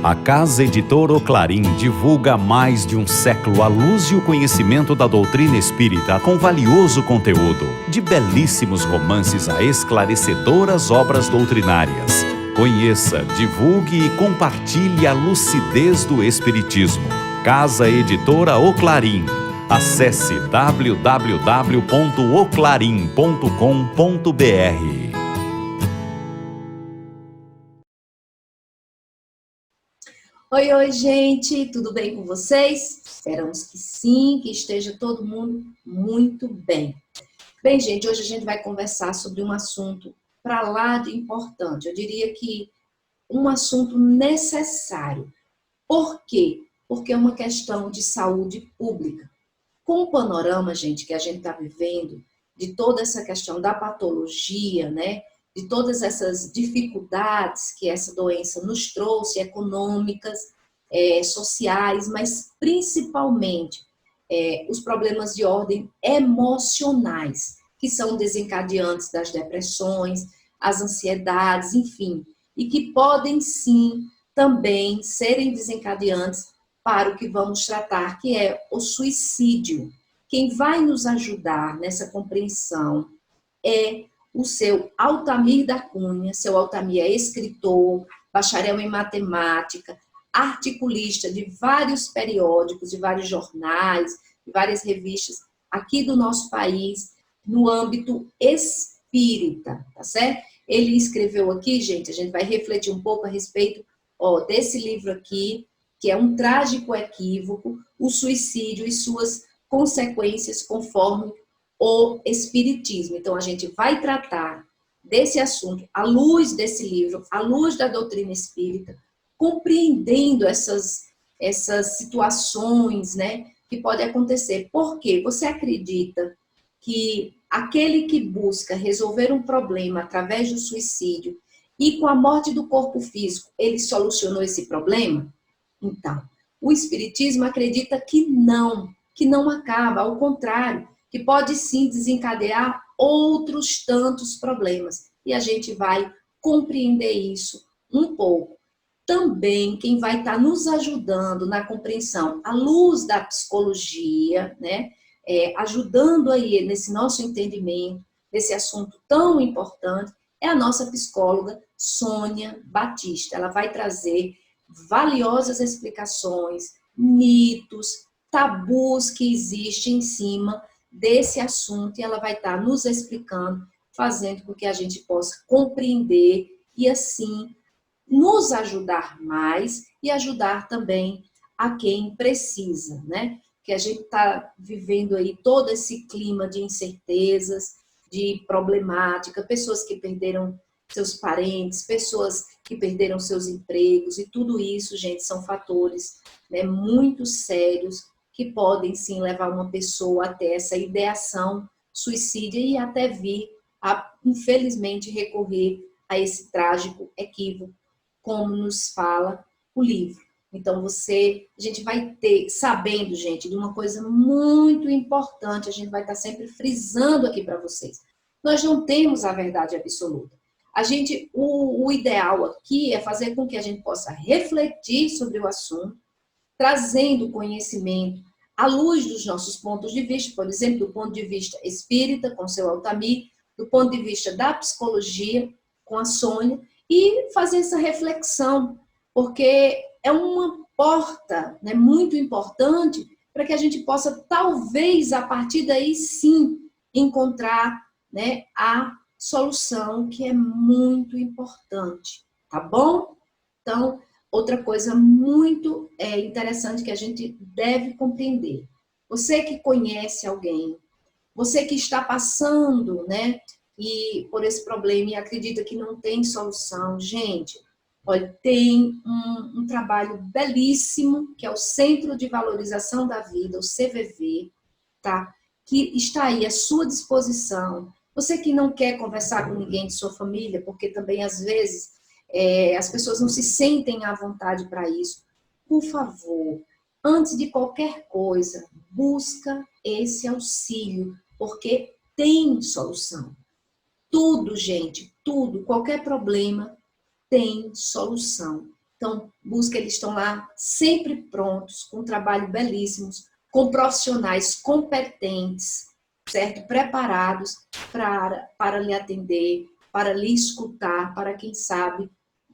A Casa Editora O Clarim divulga há mais de um século a luz e o conhecimento da doutrina espírita com valioso conteúdo, de belíssimos romances a esclarecedoras obras doutrinárias. Conheça, divulgue e compartilhe a lucidez do Espiritismo. Casa Editora O Clarim. Acesse www.oclarim.com.br. Oi, gente, tudo bem com vocês? Esperamos que sim, que esteja todo mundo muito bem. Bem, gente, hoje a gente vai conversar sobre um assunto para lá de importante. Eu diria que um assunto necessário. Por quê? Porque é uma questão de saúde pública. Com o panorama, gente, que a gente está vivendo, de toda essa questão da patologia, né? De todas essas dificuldades que essa doença nos trouxe, econômicas, sociais, mas principalmente os problemas de ordem emocionais, que são desencadeantes das depressões, as ansiedades, enfim, e que podem sim também serem desencadeantes para o que vamos tratar, que é o suicídio. Quem vai nos ajudar nessa compreensão é o seu Altamir da Cunha. Seu Altamir é escritor, bacharel em matemática, articulista de vários periódicos, de vários jornais, de várias revistas aqui do nosso país, no âmbito espírita, tá certo? Ele escreveu aqui, gente, a gente vai refletir um pouco a respeito desse livro aqui, que é Um Trágico Equívoco, o suicídio e suas consequências conforme o Espiritismo. Então, a gente vai tratar desse assunto à luz desse livro, à luz da doutrina espírita, compreendendo essas situações, né, que podem acontecer. Por quê? Você acredita que aquele que busca resolver um problema através do suicídio e com a morte do corpo físico, ele solucionou esse problema? Então, o Espiritismo acredita que não acaba, ao contrário, que pode sim desencadear outros tantos problemas. E a gente vai compreender isso um pouco. Também quem vai estar nos ajudando na compreensão, à luz da psicologia, né? Ajudando aí nesse nosso entendimento, desse assunto tão importante, é a nossa psicóloga Sônia Batista. Ela vai trazer valiosas explicações, mitos, tabus que existem em cima desse assunto, e ela vai estar nos explicando, fazendo com que a gente possa compreender e assim nos ajudar mais e ajudar também a quem precisa, né? Que a gente está vivendo aí todo esse clima de incertezas, de problemática, pessoas que perderam seus parentes, pessoas que perderam seus empregos, e tudo isso, gente, são fatores, né, muito sérios que podem sim levar uma pessoa até essa ideação suicida e até vir a, infelizmente, recorrer a esse trágico equívoco, como nos fala o livro. Então, a gente vai ter, sabendo, gente, de uma coisa muito importante, a gente vai estar sempre frisando aqui para vocês. Nós não temos a verdade absoluta. O ideal aqui é fazer com que a gente possa refletir sobre o assunto, trazendo conhecimento à luz dos nossos pontos de vista, por exemplo, do ponto de vista espírita, com seu Altamir, do ponto de vista da psicologia, com a Sônia, e fazer essa reflexão, porque é uma porta, né, muito importante para que a gente possa, talvez, a partir daí, sim, encontrar, né, a solução, que é muito importante, tá bom? Então, outra coisa muito interessante que a gente deve compreender. Você que conhece alguém, você que está passando, né, por esse problema e acredita que não tem solução, gente, olha, tem um trabalho belíssimo, que é o Centro de Valorização da Vida, o CVV, tá? Que está aí à sua disposição. Você que não quer conversar com ninguém de sua família, porque também, às vezes, as pessoas não se sentem à vontade para isso, por favor, antes de qualquer coisa, busca esse auxílio, porque tem solução. Tudo, gente, tudo, qualquer problema tem solução. Então, busca, eles estão lá sempre prontos, com um trabalho belíssimos, com profissionais competentes, certo? Preparados para lhe atender, para lhe escutar, para quem sabe,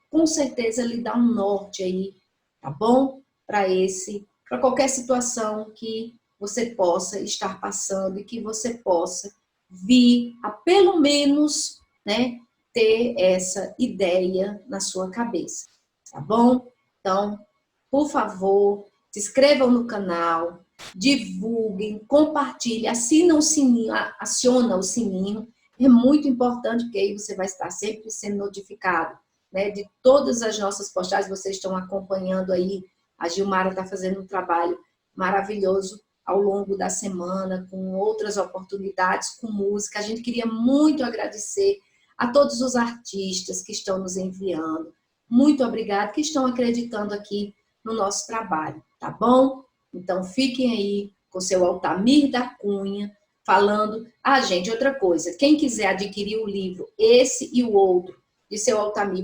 com certeza lhe dar um norte aí, tá bom? Para qualquer situação que você possa estar passando e que você possa vir a pelo menos, né, ter essa ideia na sua cabeça, tá bom? Então, por favor, se inscrevam no canal, divulguem, compartilhem, assina o sininho, aciona o sininho, é muito importante, porque aí você vai estar sempre sendo notificado, né, de todas as nossas postagens. Vocês estão acompanhando aí, a Gilmara está fazendo um trabalho maravilhoso ao longo da semana, com outras oportunidades, com música. A gente queria muito agradecer a todos os artistas que estão nos enviando. Muito obrigada, que estão acreditando aqui no nosso trabalho, tá bom? Então, fiquem aí com seu Altamir da Cunha, falando... Ah, gente, outra coisa, quem quiser adquirir o livro, esse e o outro, de seu Altamir,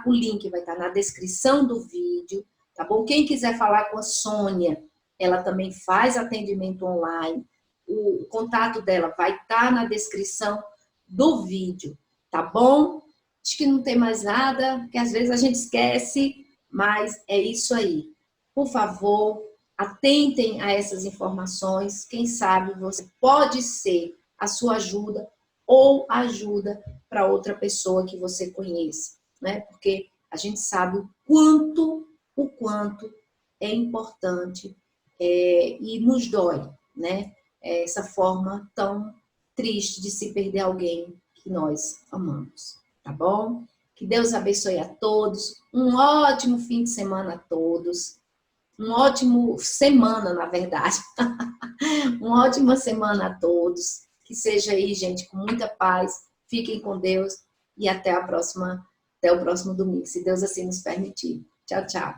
o link vai estar na descrição do vídeo, tá bom? Quem quiser falar com a Sônia, ela também faz atendimento online, o contato dela vai estar na descrição do vídeo, tá bom? Acho que não tem mais nada, porque às vezes a gente esquece, mas é isso aí. Por favor, atentem a essas informações, quem sabe você pode ser a sua ajuda ou ajuda para outra pessoa que você conheça, né? Porque a gente sabe o quanto é importante e nos dói, né? Essa forma tão triste de se perder alguém que nós amamos, tá bom? Que Deus abençoe a todos, um ótimo fim de semana a todos, uma ótima semana, na verdade, uma ótima semana a todos, que seja aí, gente, com muita paz, fiquem com Deus e até o próximo domingo, se Deus assim nos permitir. Tchau, tchau.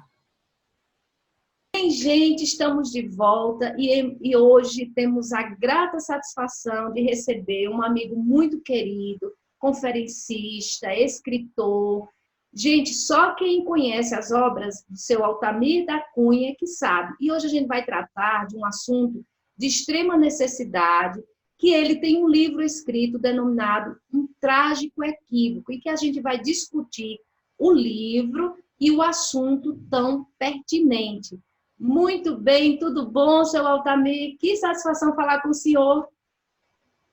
Bem, gente, estamos de volta e hoje temos a grata satisfação de receber um amigo muito querido, conferencista, escritor. Gente, só quem conhece as obras do seu Altamir da Cunha que sabe. E hoje a gente vai tratar de um assunto de extrema necessidade, que ele tem um livro escrito denominado Um Trágico Equívoco, e que a gente vai discutir o livro e o assunto tão pertinente. Muito bem, tudo bom, seu Altamir? Que satisfação falar com o senhor.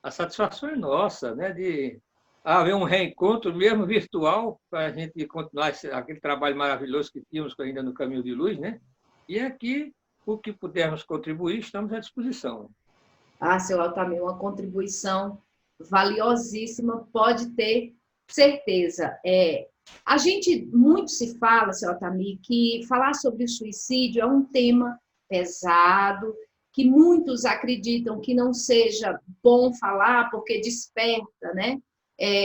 A satisfação é nossa, né, de haver um reencontro, mesmo virtual, para a gente continuar aquele trabalho maravilhoso que tínhamos ainda no Caminho de Luz, né? E aqui, o que pudermos contribuir, estamos à disposição. Ah, seu Altamir, uma contribuição valiosíssima, pode ter certeza. A gente muito se fala, seu Altamir, que falar sobre o suicídio é um tema pesado, que muitos acreditam que não seja bom falar, porque desperta, né,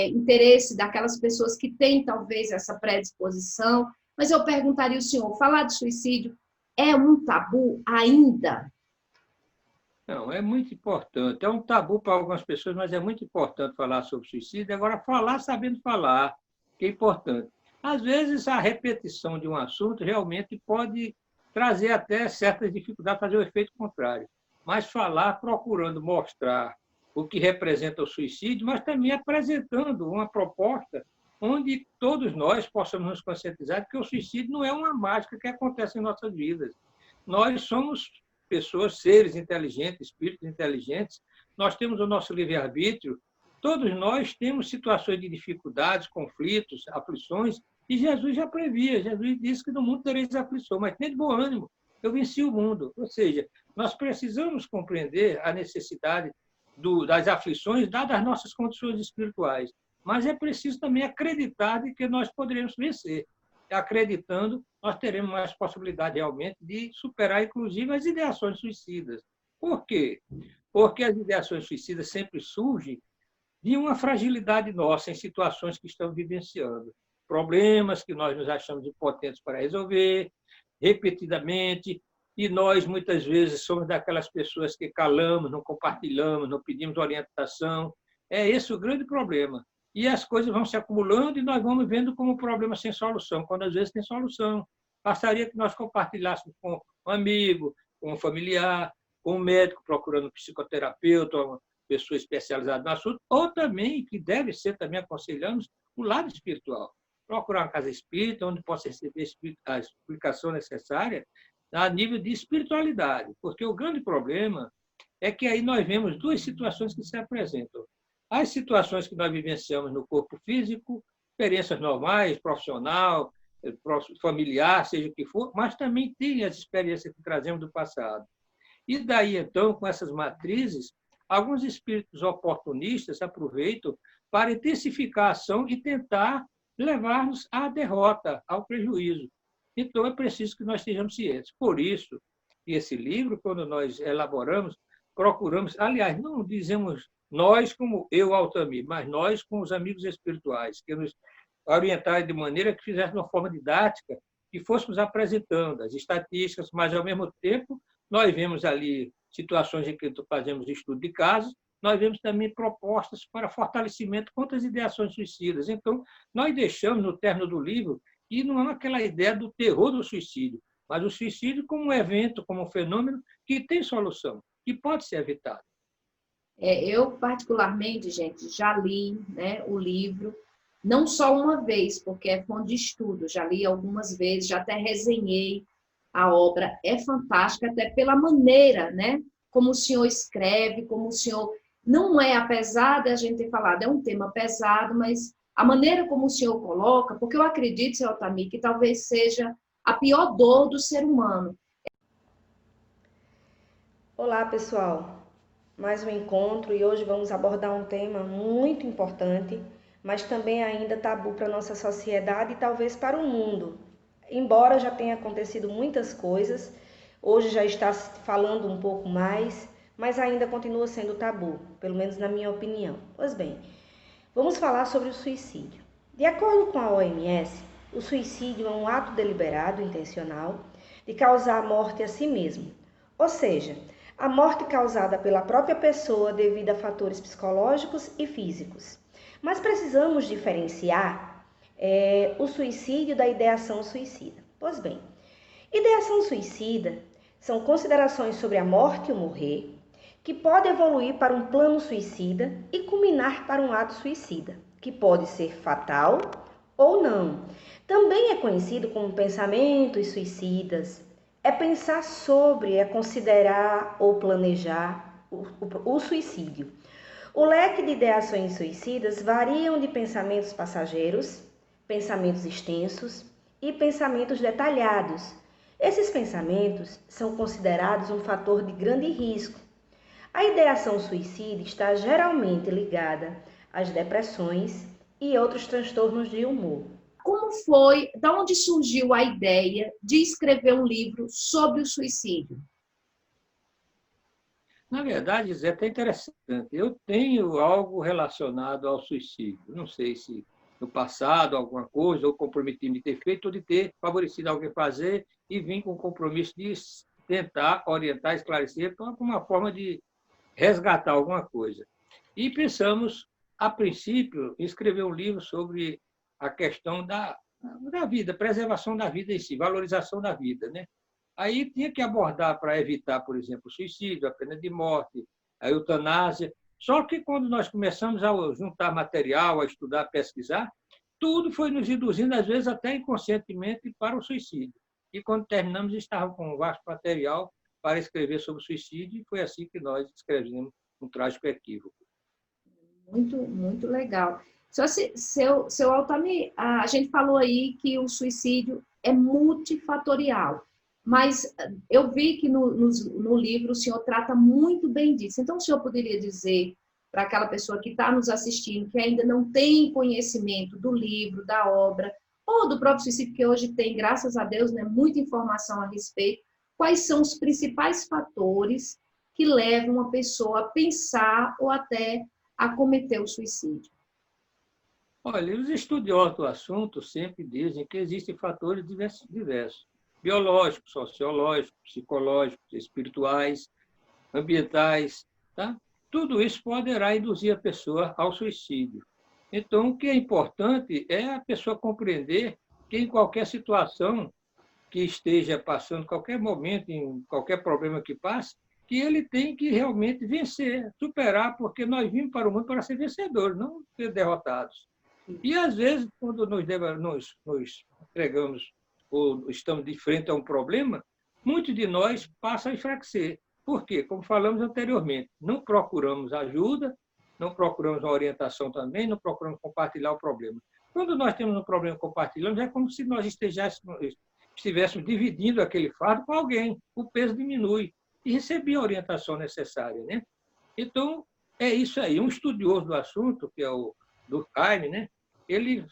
interesse daquelas pessoas que têm talvez essa predisposição. Mas eu perguntaria ao senhor, falar de suicídio é um tabu ainda? Não, é muito importante. É um tabu para algumas pessoas, mas é muito importante falar sobre suicídio. Agora, falar sabendo falar, que é importante. Às vezes, a repetição de um assunto realmente pode trazer até certas dificuldades, fazer o efeito contrário. Mas falar procurando mostrar o que representa o suicídio, mas também apresentando uma proposta onde todos nós possamos nos conscientizar de que o suicídio não é uma mágica que acontece em nossas vidas. Nós somos pessoas, seres inteligentes, espíritos inteligentes, nós temos o nosso livre-arbítrio, todos nós temos situações de dificuldades, conflitos, aflições, e Jesus já previa, Jesus disse que no mundo tereis aflição, mas tem de bom ânimo, eu venci o mundo. Ou seja, nós precisamos compreender a necessidade das aflições, dadas as nossas condições espirituais, mas é preciso também acreditar de que nós poderemos vencer. Acreditando, nós teremos mais possibilidade realmente de superar, inclusive, as ideações suicidas. Por quê? Porque as ideações suicidas sempre surgem de uma fragilidade nossa em situações que estamos vivenciando. Problemas que nós nos achamos impotentes para resolver, repetidamente, e nós, muitas vezes, somos daquelas pessoas que calamos, não compartilhamos, não pedimos orientação. É esse o grande problema. E as coisas vão se acumulando e nós vamos vendo como um problema sem solução, quando às vezes tem solução. Bastaria que nós compartilhássemos com um amigo, com um familiar, com um médico procurando um psicoterapeuta, uma pessoa especializada no assunto, ou também, que deve ser também aconselhamos, o lado espiritual. Procurar uma casa espírita, onde possa receber a explicação necessária a nível de espiritualidade, porque o grande problema é que aí nós vemos duas situações que se apresentam. As situações que nós vivenciamos no corpo físico, experiências normais, profissional, familiar, seja o que for, mas também tem as experiências que trazemos do passado. E daí, então, com essas matrizes, alguns espíritos oportunistas aproveitam para intensificar a ação e tentar levar-nos à derrota, ao prejuízo. Então, é preciso que nós estejamos cientes. Por isso, esse livro, quando nós elaboramos, procuramos, aliás, não dizemos nós como eu, Altamir, mas nós com os amigos espirituais, que nos orientaram de maneira que fizéssemos uma forma didática, que fôssemos apresentando as estatísticas, mas, ao mesmo tempo, nós vemos ali situações em que fazemos estudo de casos, nós vemos também propostas para fortalecimento contra as ideações suicidas. Então, nós deixamos, no término do livro, e não é aquela ideia do terror do suicídio, mas o suicídio como um evento, como um fenômeno que tem solução, que pode ser evitado. Eu, particularmente, gente, já li, né, o livro, não só uma vez, porque é fonte de estudo, já li algumas vezes, já até resenhei a obra, é fantástica, até pela maneira, né, como o senhor escreve, como o senhor... Não é, apesar de a gente ter falado, é um tema pesado, mas a maneira como o senhor coloca, porque eu acredito, senhor Altamir, que talvez seja a pior dor do ser humano. Olá, pessoal. Mais um encontro e hoje vamos abordar um tema muito importante, mas também ainda tabu para a nossa sociedade e talvez para o mundo. Embora já tenha acontecido muitas coisas, hoje já está se falando um pouco mais, mas ainda continua sendo tabu, pelo menos na minha opinião. Pois bem, vamos falar sobre o suicídio. De acordo com a OMS, o suicídio é um ato deliberado, intencional, de causar a morte a si mesmo. Ou seja, a morte causada pela própria pessoa devido a fatores psicológicos e físicos. Mas precisamos diferenciar o suicídio da ideação suicida. Pois bem, ideação suicida são considerações sobre a morte e o morrer, que pode evoluir para um plano suicida e culminar para um ato suicida, que pode ser fatal ou não. Também é conhecido como pensamentos suicidas. É pensar sobre, é considerar ou planejar o suicídio. O leque de ideações suicidas variam de pensamentos passageiros, pensamentos extensos e pensamentos detalhados. Esses pensamentos são considerados um fator de grande risco. A ideação suicida está geralmente ligada às depressões e outros transtornos de humor. Como foi, de onde surgiu a ideia de escrever um livro sobre o suicídio? Na verdade, Zé, é até interessante. Eu tenho algo relacionado ao suicídio. Não sei se no passado alguma coisa, ou comprometi-me de ter feito, ou de ter favorecido alguém a fazer, e vim com o compromisso de tentar orientar, esclarecer, para uma forma de resgatar alguma coisa. E pensamos, a princípio, em escrever um livro sobre a questão da vida, preservação da vida em si, valorização da vida, né? Aí tinha que abordar para evitar, por exemplo, o suicídio, a pena de morte, a eutanásia. Só que quando nós começamos a juntar material, a estudar, a pesquisar, tudo foi nos induzindo, às vezes até inconscientemente, para o suicídio. E quando terminamos, estávamos com um vasto material para escrever sobre o suicídio, e foi assim que nós escrevemos Um Trágico Equívoco. Muito, muito legal. Seu Altamir, a gente falou aí que o suicídio é multifatorial, mas eu vi que no livro o senhor trata muito bem disso. Então, o senhor poderia dizer para aquela pessoa que está nos assistindo, que ainda não tem conhecimento do livro, da obra, ou do próprio suicídio, que hoje tem, graças a Deus, né, muita informação a respeito, quais são os principais fatores que levam uma pessoa a pensar ou até a cometer o suicídio? Olha, os estudiosos do assunto sempre dizem que existem fatores diversos, biológicos, sociológicos, psicológicos, espirituais, ambientais, tá? Tudo isso poderá induzir a pessoa ao suicídio. Então, o que é importante é a pessoa compreender que, em qualquer situação, que esteja passando qualquer momento, em qualquer problema que passe, que ele tem que realmente vencer, superar, porque nós vimos para o mundo para ser vencedores, não ser derrotados. E, às vezes, quando nos entregamos ou estamos de frente a um problema, muitos de nós passam a enfraquecer. Por quê? Como falamos anteriormente, não procuramos ajuda, não procuramos uma orientação também, não procuramos compartilhar o problema. Quando nós temos um problema compartilhando, é como se nós estivéssemos dividindo aquele fardo com alguém, o peso diminui e receber a orientação necessária, né? Então, é isso aí. Um estudioso do assunto, que é o Durkheim, né? Ele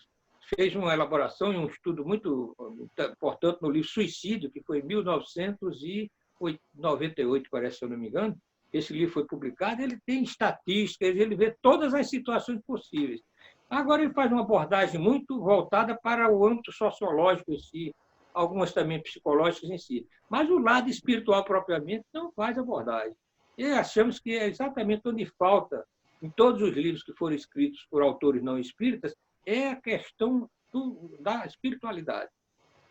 fez uma elaboração e um estudo muito importante no livro Suicídio, que foi em 1998, parece, se eu não me engano. Esse livro foi publicado, ele tem estatísticas, ele vê todas as situações possíveis. Agora, ele faz uma abordagem muito voltada para o âmbito sociológico em si, algumas também psicológicas em si. Mas o lado espiritual, propriamente, não faz abordagem. E achamos que é exatamente onde falta, em todos os livros que foram escritos por autores não espíritas, é a questão da espiritualidade.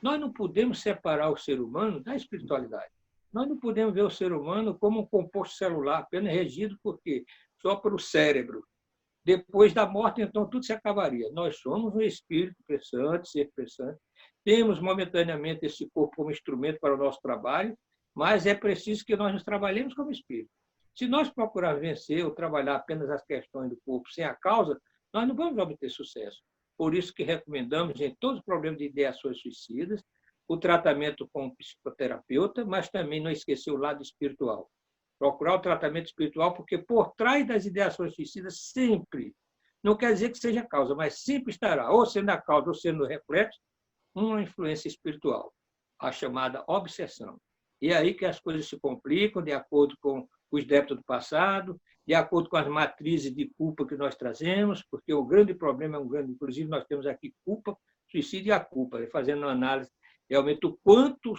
Nós não podemos separar o ser humano da espiritualidade. Nós não podemos ver o ser humano como um composto celular, apenas regido por quê? Só pelo cérebro. Depois da morte, então, tudo se acabaria. Nós somos um espírito pensante, ser pensante. Temos momentaneamente esse corpo como instrumento para o nosso trabalho, mas é preciso que nós nos trabalhemos como espírito. Se nós procurarmos vencer ou trabalhar apenas as questões do corpo sem a causa, nós não vamos obter sucesso. Por isso que recomendamos, em todos os problemas de ideações suicidas, o tratamento com o psicoterapeuta, mas também não esquecer o lado espiritual. Procurar o tratamento espiritual, porque por trás das ideações suicidas sempre, não quer dizer que seja a causa, mas sempre estará, ou sendo a causa ou sendo o reflexo, uma influência espiritual, a chamada obsessão. E é aí que as coisas se complicam, de acordo com os débitos do passado, de acordo com as matrizes de culpa que nós trazemos, porque o grande problema é um grande... Inclusive, nós temos aqui culpa, suicídio e a culpa, fazendo uma análise realmente o quanto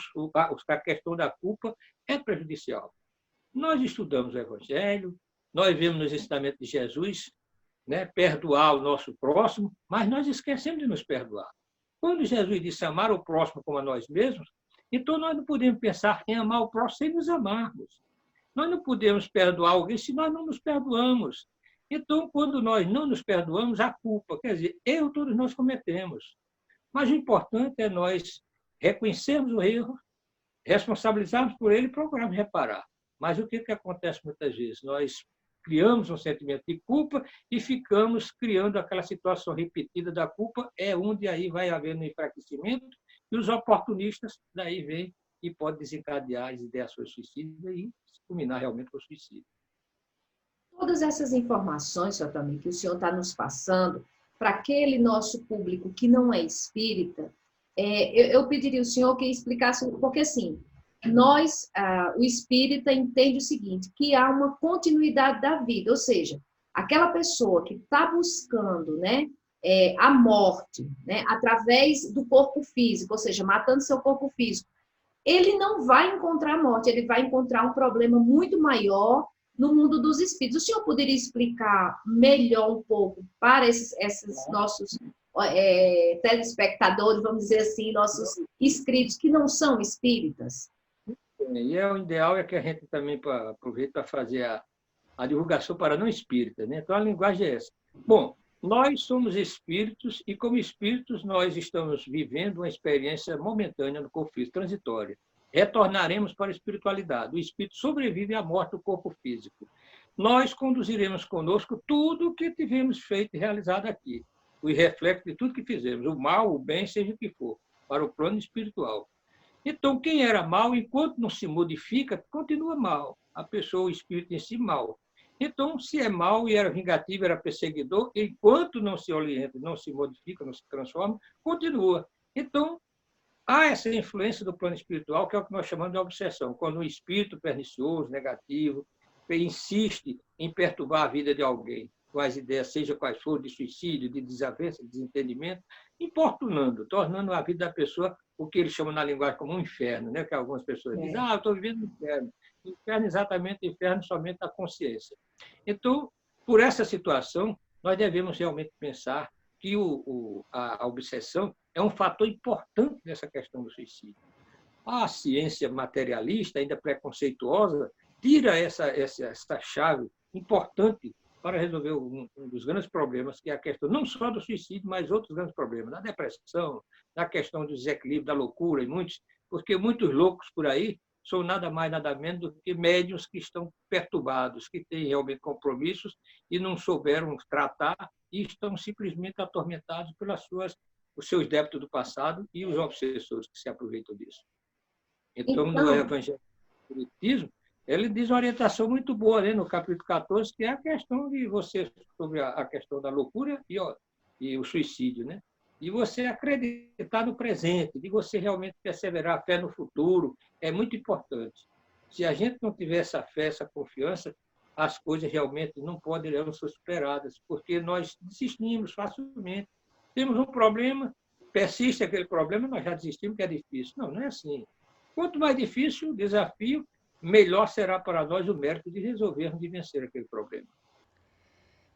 a questão da culpa é prejudicial. Nós estudamos o Evangelho, nós vemos nos ensinamentos de Jesus, né, perdoar o nosso próximo, mas nós esquecemos de nos perdoar. Quando Jesus disse amar o próximo como a nós mesmos, então nós não podemos pensar em amar o próximo sem nos amarmos. Nós não podemos perdoar alguém se nós não nos perdoamos. Então, quando nós não nos perdoamos, há culpa. Quer dizer, erro todos nós cometemos. Mas o importante é nós reconhecermos o erro, responsabilizarmos por ele e procurarmos reparar. Mas o que acontece muitas vezes? Nós criamos um sentimento de culpa e ficamos criando aquela situação repetida da culpa, é onde aí vai havendo um enfraquecimento e os oportunistas daí vêm e podem desencadear as ideiações suicidas e culminar realmente com o suicídio. Todas essas informações, Sr. Tamir, que o senhor está nos passando, para aquele nosso público que não é espírita, eu pediria ao senhor que explicasse, porque assim, o espírita entende o seguinte, que há uma continuidade da vida, ou seja, aquela pessoa que está buscando, né, a morte, né, através do corpo físico, ou seja, matando seu corpo físico, ele não vai encontrar a morte, ele vai encontrar um problema muito maior no mundo dos espíritos. O senhor poderia explicar melhor um pouco para esses nossos telespectadores, vamos dizer assim, nossos inscritos que não são espíritas? E o ideal é que a gente também aproveite para fazer a divulgação para não espíritas, né? Então, a linguagem é essa. Bom, nós somos espíritos e, como espíritos, nós estamos vivendo uma experiência momentânea no corpo físico, transitória. Retornaremos para a espiritualidade. O espírito sobrevive à morte do corpo físico. Nós conduziremos conosco tudo o que tivemos feito e realizado aqui. O reflexo de tudo que fizemos, o mal, o bem, seja o que for, para o plano espiritual. Então, quem era mal, enquanto não se modifica, continua mal. A pessoa, o espírito em si, mal. Então, se é mal e era vingativo, era perseguidor, enquanto não se orienta, não se modifica, não se transforma, continua. Então, há essa influência do plano espiritual, que é o que nós chamamos de obsessão. Quando um espírito pernicioso, negativo, insiste em perturbar a vida de alguém, com as ideias, seja quais forem, de suicídio, de desavença, de desentendimento, importunando, tornando a vida da pessoa o que eles chamam na linguagem como um inferno, né? Que algumas pessoas dizem, eu estou vivendo no inferno. O inferno, exatamente, o inferno somente da consciência. Então, por essa situação, nós devemos realmente pensar que a obsessão é um fator importante nessa questão do suicídio. A ciência materialista, ainda preconceituosa, tira essa chave importante para resolver um dos grandes problemas, que é a questão não só do suicídio, mas outros grandes problemas, da depressão, da questão do desequilíbrio, da loucura, porque muitos loucos por aí são nada mais, nada menos do que médiuns que estão perturbados, que têm realmente compromissos e não souberam tratar e estão simplesmente atormentados os seus débitos do passado e os obsessores que se aproveitam disso. Então, no Evangelho do Espiritismo, ele diz uma orientação muito boa, né, no capítulo 14, que é a questão de você, sobre a questão da loucura e o suicídio, né? E você acreditar no presente, de você realmente perseverar, a fé no futuro, é muito importante. Se a gente não tiver essa fé, essa confiança, as coisas realmente não poderão ser superadas, porque nós desistimos facilmente. Temos um problema, persiste aquele problema, nós já desistimos, que é difícil. Não, não é assim. Quanto mais difícil o desafio, melhor será para nós o mérito de resolvermos, de vencer aquele problema.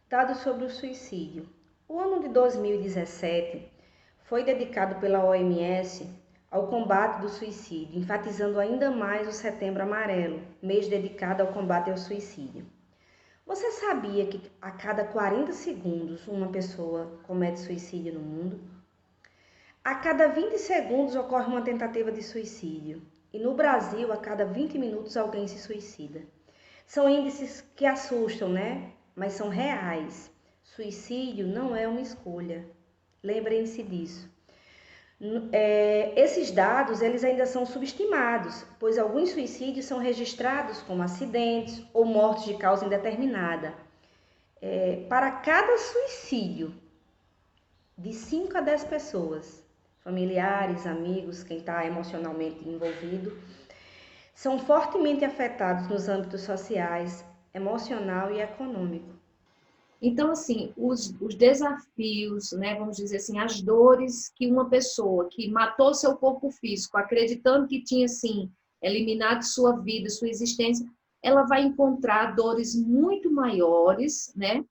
Dados sobre o suicídio. O ano de 2017 foi dedicado pela OMS ao combate do suicídio, enfatizando ainda mais o Setembro Amarelo, mês dedicado ao combate ao suicídio. Você sabia que a cada 40 segundos uma pessoa comete suicídio no mundo? A cada 20 segundos ocorre uma tentativa de suicídio. E no Brasil, a cada 20 minutos alguém se suicida. São índices que assustam, né? Mas são reais. Suicídio não é uma escolha. Lembrem-se disso. Esses dados eles ainda são subestimados, pois alguns suicídios são registrados como acidentes ou mortes de causa indeterminada. Para cada suicídio, de 5 a 10 pessoas, familiares, amigos, quem está emocionalmente envolvido, são fortemente afetados nos âmbitos sociais, emocional e econômico. Então, assim, os desafios, né, vamos dizer assim, as dores que uma pessoa que matou seu corpo físico, acreditando que tinha, assim, eliminado sua vida, sua existência, ela vai encontrar dores muito maiores, né,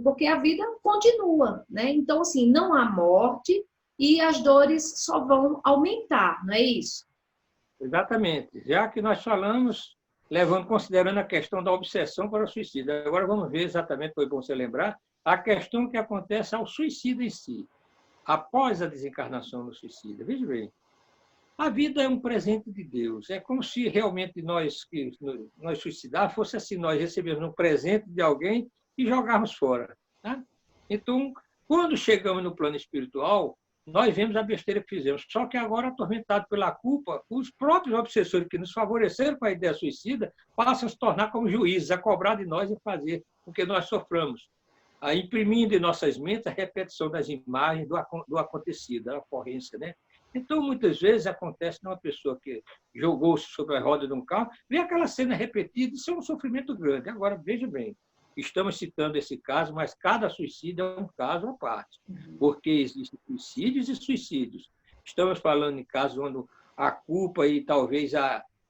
porque a vida continua, né? Então, assim, não há morte e as dores só vão aumentar, não é isso? Exatamente. Já que nós falamos, considerando a questão da obsessão para o suicídio. Agora vamos ver exatamente, foi bom você lembrar, a questão que acontece ao suicídio em si, após a desencarnação do suicídio. Veja bem, a vida é um presente de Deus. É como se realmente nós suicidar fosse assim, nós recebemos um presente de alguém e jogarmos fora. Tá? Então, quando chegamos no plano espiritual, nós vemos a besteira que fizemos. Só que agora, atormentado pela culpa, os próprios obsessores que nos favoreceram com a ideia suicida passam a se tornar como juízes, a cobrar de nós e fazer o que nós soframos, imprimindo em nossas mentes a repetição das imagens do acontecido, da ocorrência, né? Então, muitas vezes acontece numa pessoa que jogou-se sobre a roda de um carro, vê aquela cena repetida, isso é um sofrimento grande. Agora, veja bem, estamos citando esse caso, mas cada suicídio é um caso à parte, porque existem suicídios e suicídios. Estamos falando em casos onde a culpa e talvez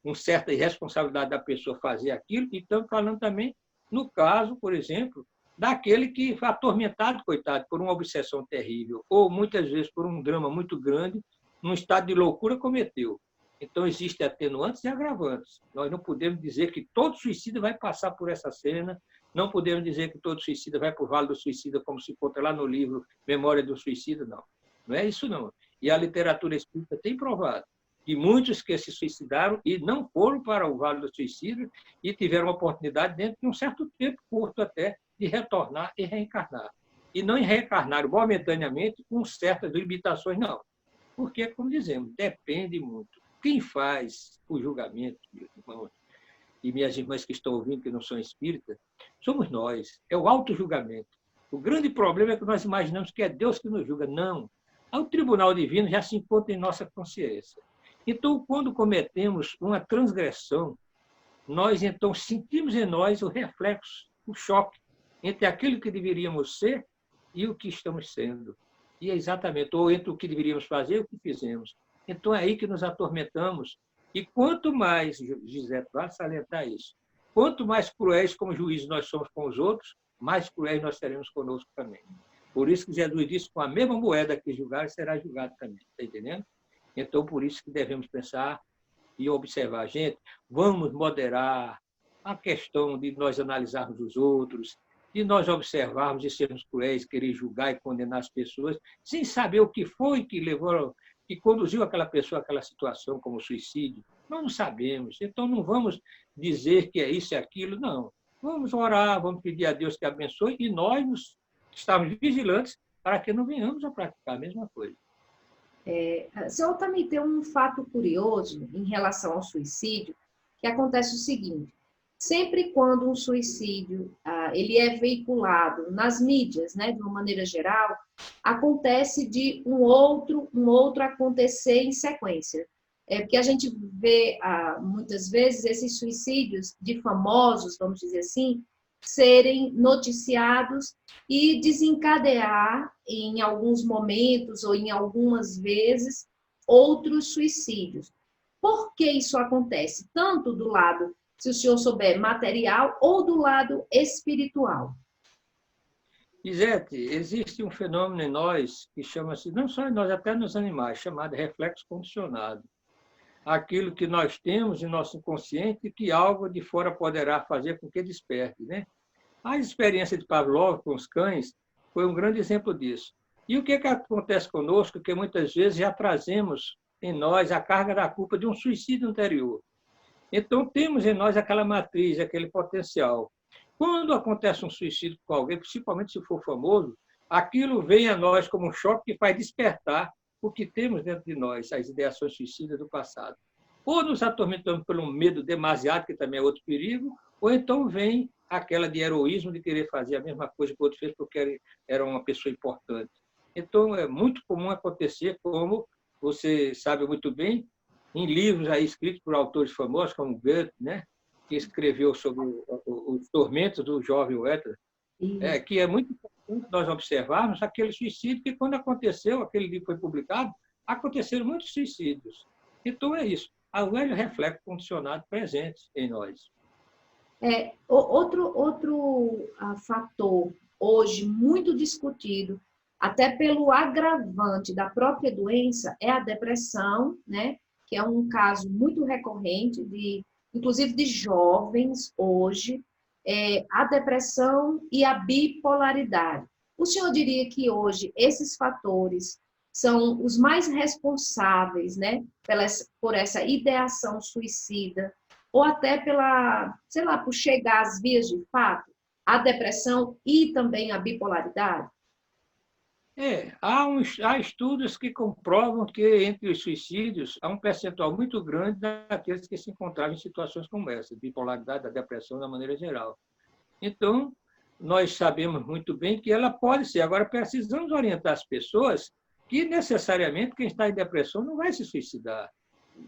uma certa irresponsabilidade da pessoa fazer aquilo, e estamos falando também no caso, por exemplo, daquele que foi atormentado, coitado, por uma obsessão terrível, ou muitas vezes por um drama muito grande, num estado de loucura cometeu. Então, existem atenuantes e agravantes. Nós não podemos dizer que todo suicida vai passar por essa cena, não podemos dizer que todo suicida vai para o Vale do Suicida, como se conta lá no livro Memória do Suicida, não. Não é isso, não. E a literatura espírita tem provado que muitos que se suicidaram e não foram para o Vale do Suicida e tiveram a oportunidade, dentro de um certo tempo curto até, de retornar e reencarnar. E não reencarnar momentaneamente com certas limitações, não. Porque, como dizemos, depende muito. Quem faz o julgamento, meus irmãos e minhas irmãs que estão ouvindo, que não são espíritas, somos nós. É o auto-julgamento. O grande problema é que nós imaginamos que é Deus que nos julga. Não. O tribunal divino já se encontra em nossa consciência. Então, quando cometemos uma transgressão, nós, então, sentimos em nós o reflexo, o choque entre aquilo que deveríamos ser e o que estamos sendo. E é exatamente, ou entre o que deveríamos fazer e o que fizemos. Então, é aí que nos atormentamos. E quanto mais, Gisele, vale salientar isso, quanto mais cruéis como juízes nós somos com os outros, mais cruéis nós seremos conosco também. Por isso que Jesus disse, com a mesma moeda que julgar, será julgado também. Está entendendo? Então, por isso que devemos pensar e observar. Gente, vamos moderar a questão de nós analisarmos os outros, de nós observarmos e sermos cruéis, querer julgar e condenar as pessoas, sem saber o que foi que levou, que conduziu aquela pessoa àquela situação, como o suicídio. Nós não sabemos. Então, não vamos dizer que é isso e aquilo, não. Vamos orar, vamos pedir a Deus que abençoe e nós estamos vigilantes para que não venhamos a praticar a mesma coisa. Senhor, também tem um fato curioso em relação ao suicídio, que acontece o seguinte: sempre quando um suicídio ele é veiculado nas mídias, né, de uma maneira geral, acontece de um outro acontecer em sequência. Porque a gente vê muitas vezes esses suicídios de famosos, vamos dizer assim, serem noticiados e desencadear em alguns momentos ou em algumas vezes outros suicídios. Por que isso acontece? Tanto do lado, se o senhor souber, material ou do lado espiritual? Isete, existe um fenômeno em nós que chama-se, não só em nós, até nos animais, chamado reflexo condicionado. Aquilo que nós temos em nosso inconsciente que algo de fora poderá fazer com que desperte, né? A experiência de Pavlov com os cães foi um grande exemplo disso. E o que acontece conosco? Que muitas vezes já trazemos em nós a carga da culpa de um suicídio anterior. Então, temos em nós aquela matriz, aquele potencial. Quando acontece um suicídio com alguém, principalmente se for famoso, aquilo vem a nós como um choque que faz despertar o que temos dentro de nós, as ideações suicidas do passado. Ou nos atormentamos pelo medo demasiado, que também é outro perigo, ou então vem aquela de heroísmo de querer fazer a mesma coisa que o outro fez porque era uma pessoa importante. Então, é muito comum acontecer, como você sabe muito bem, em livros aí escritos por autores famosos, como Goethe, né, que escreveu sobre os tormentos do jovem Werther, que é muito importante nós observarmos aquele suicídio que, quando aconteceu, aquele livro foi publicado, aconteceram muitos suicídios. Então, é isso. Há o velho reflexo condicionado presente em nós. Outro fator hoje muito discutido, até pelo agravante da própria doença, é a depressão, né? Que é um caso muito recorrente, inclusive de jovens hoje, a depressão e a bipolaridade. O senhor diria que hoje esses fatores são os mais responsáveis, né, por essa ideação suicida, ou até por chegar às vias de fato, a depressão e também a bipolaridade? Há estudos que comprovam que entre os suicídios há um percentual muito grande daqueles que se encontravam em situações como essa, bipolaridade, da depressão, da maneira geral. Então, nós sabemos muito bem que ela pode ser. Agora, precisamos orientar as pessoas que, necessariamente, quem está em depressão não vai se suicidar.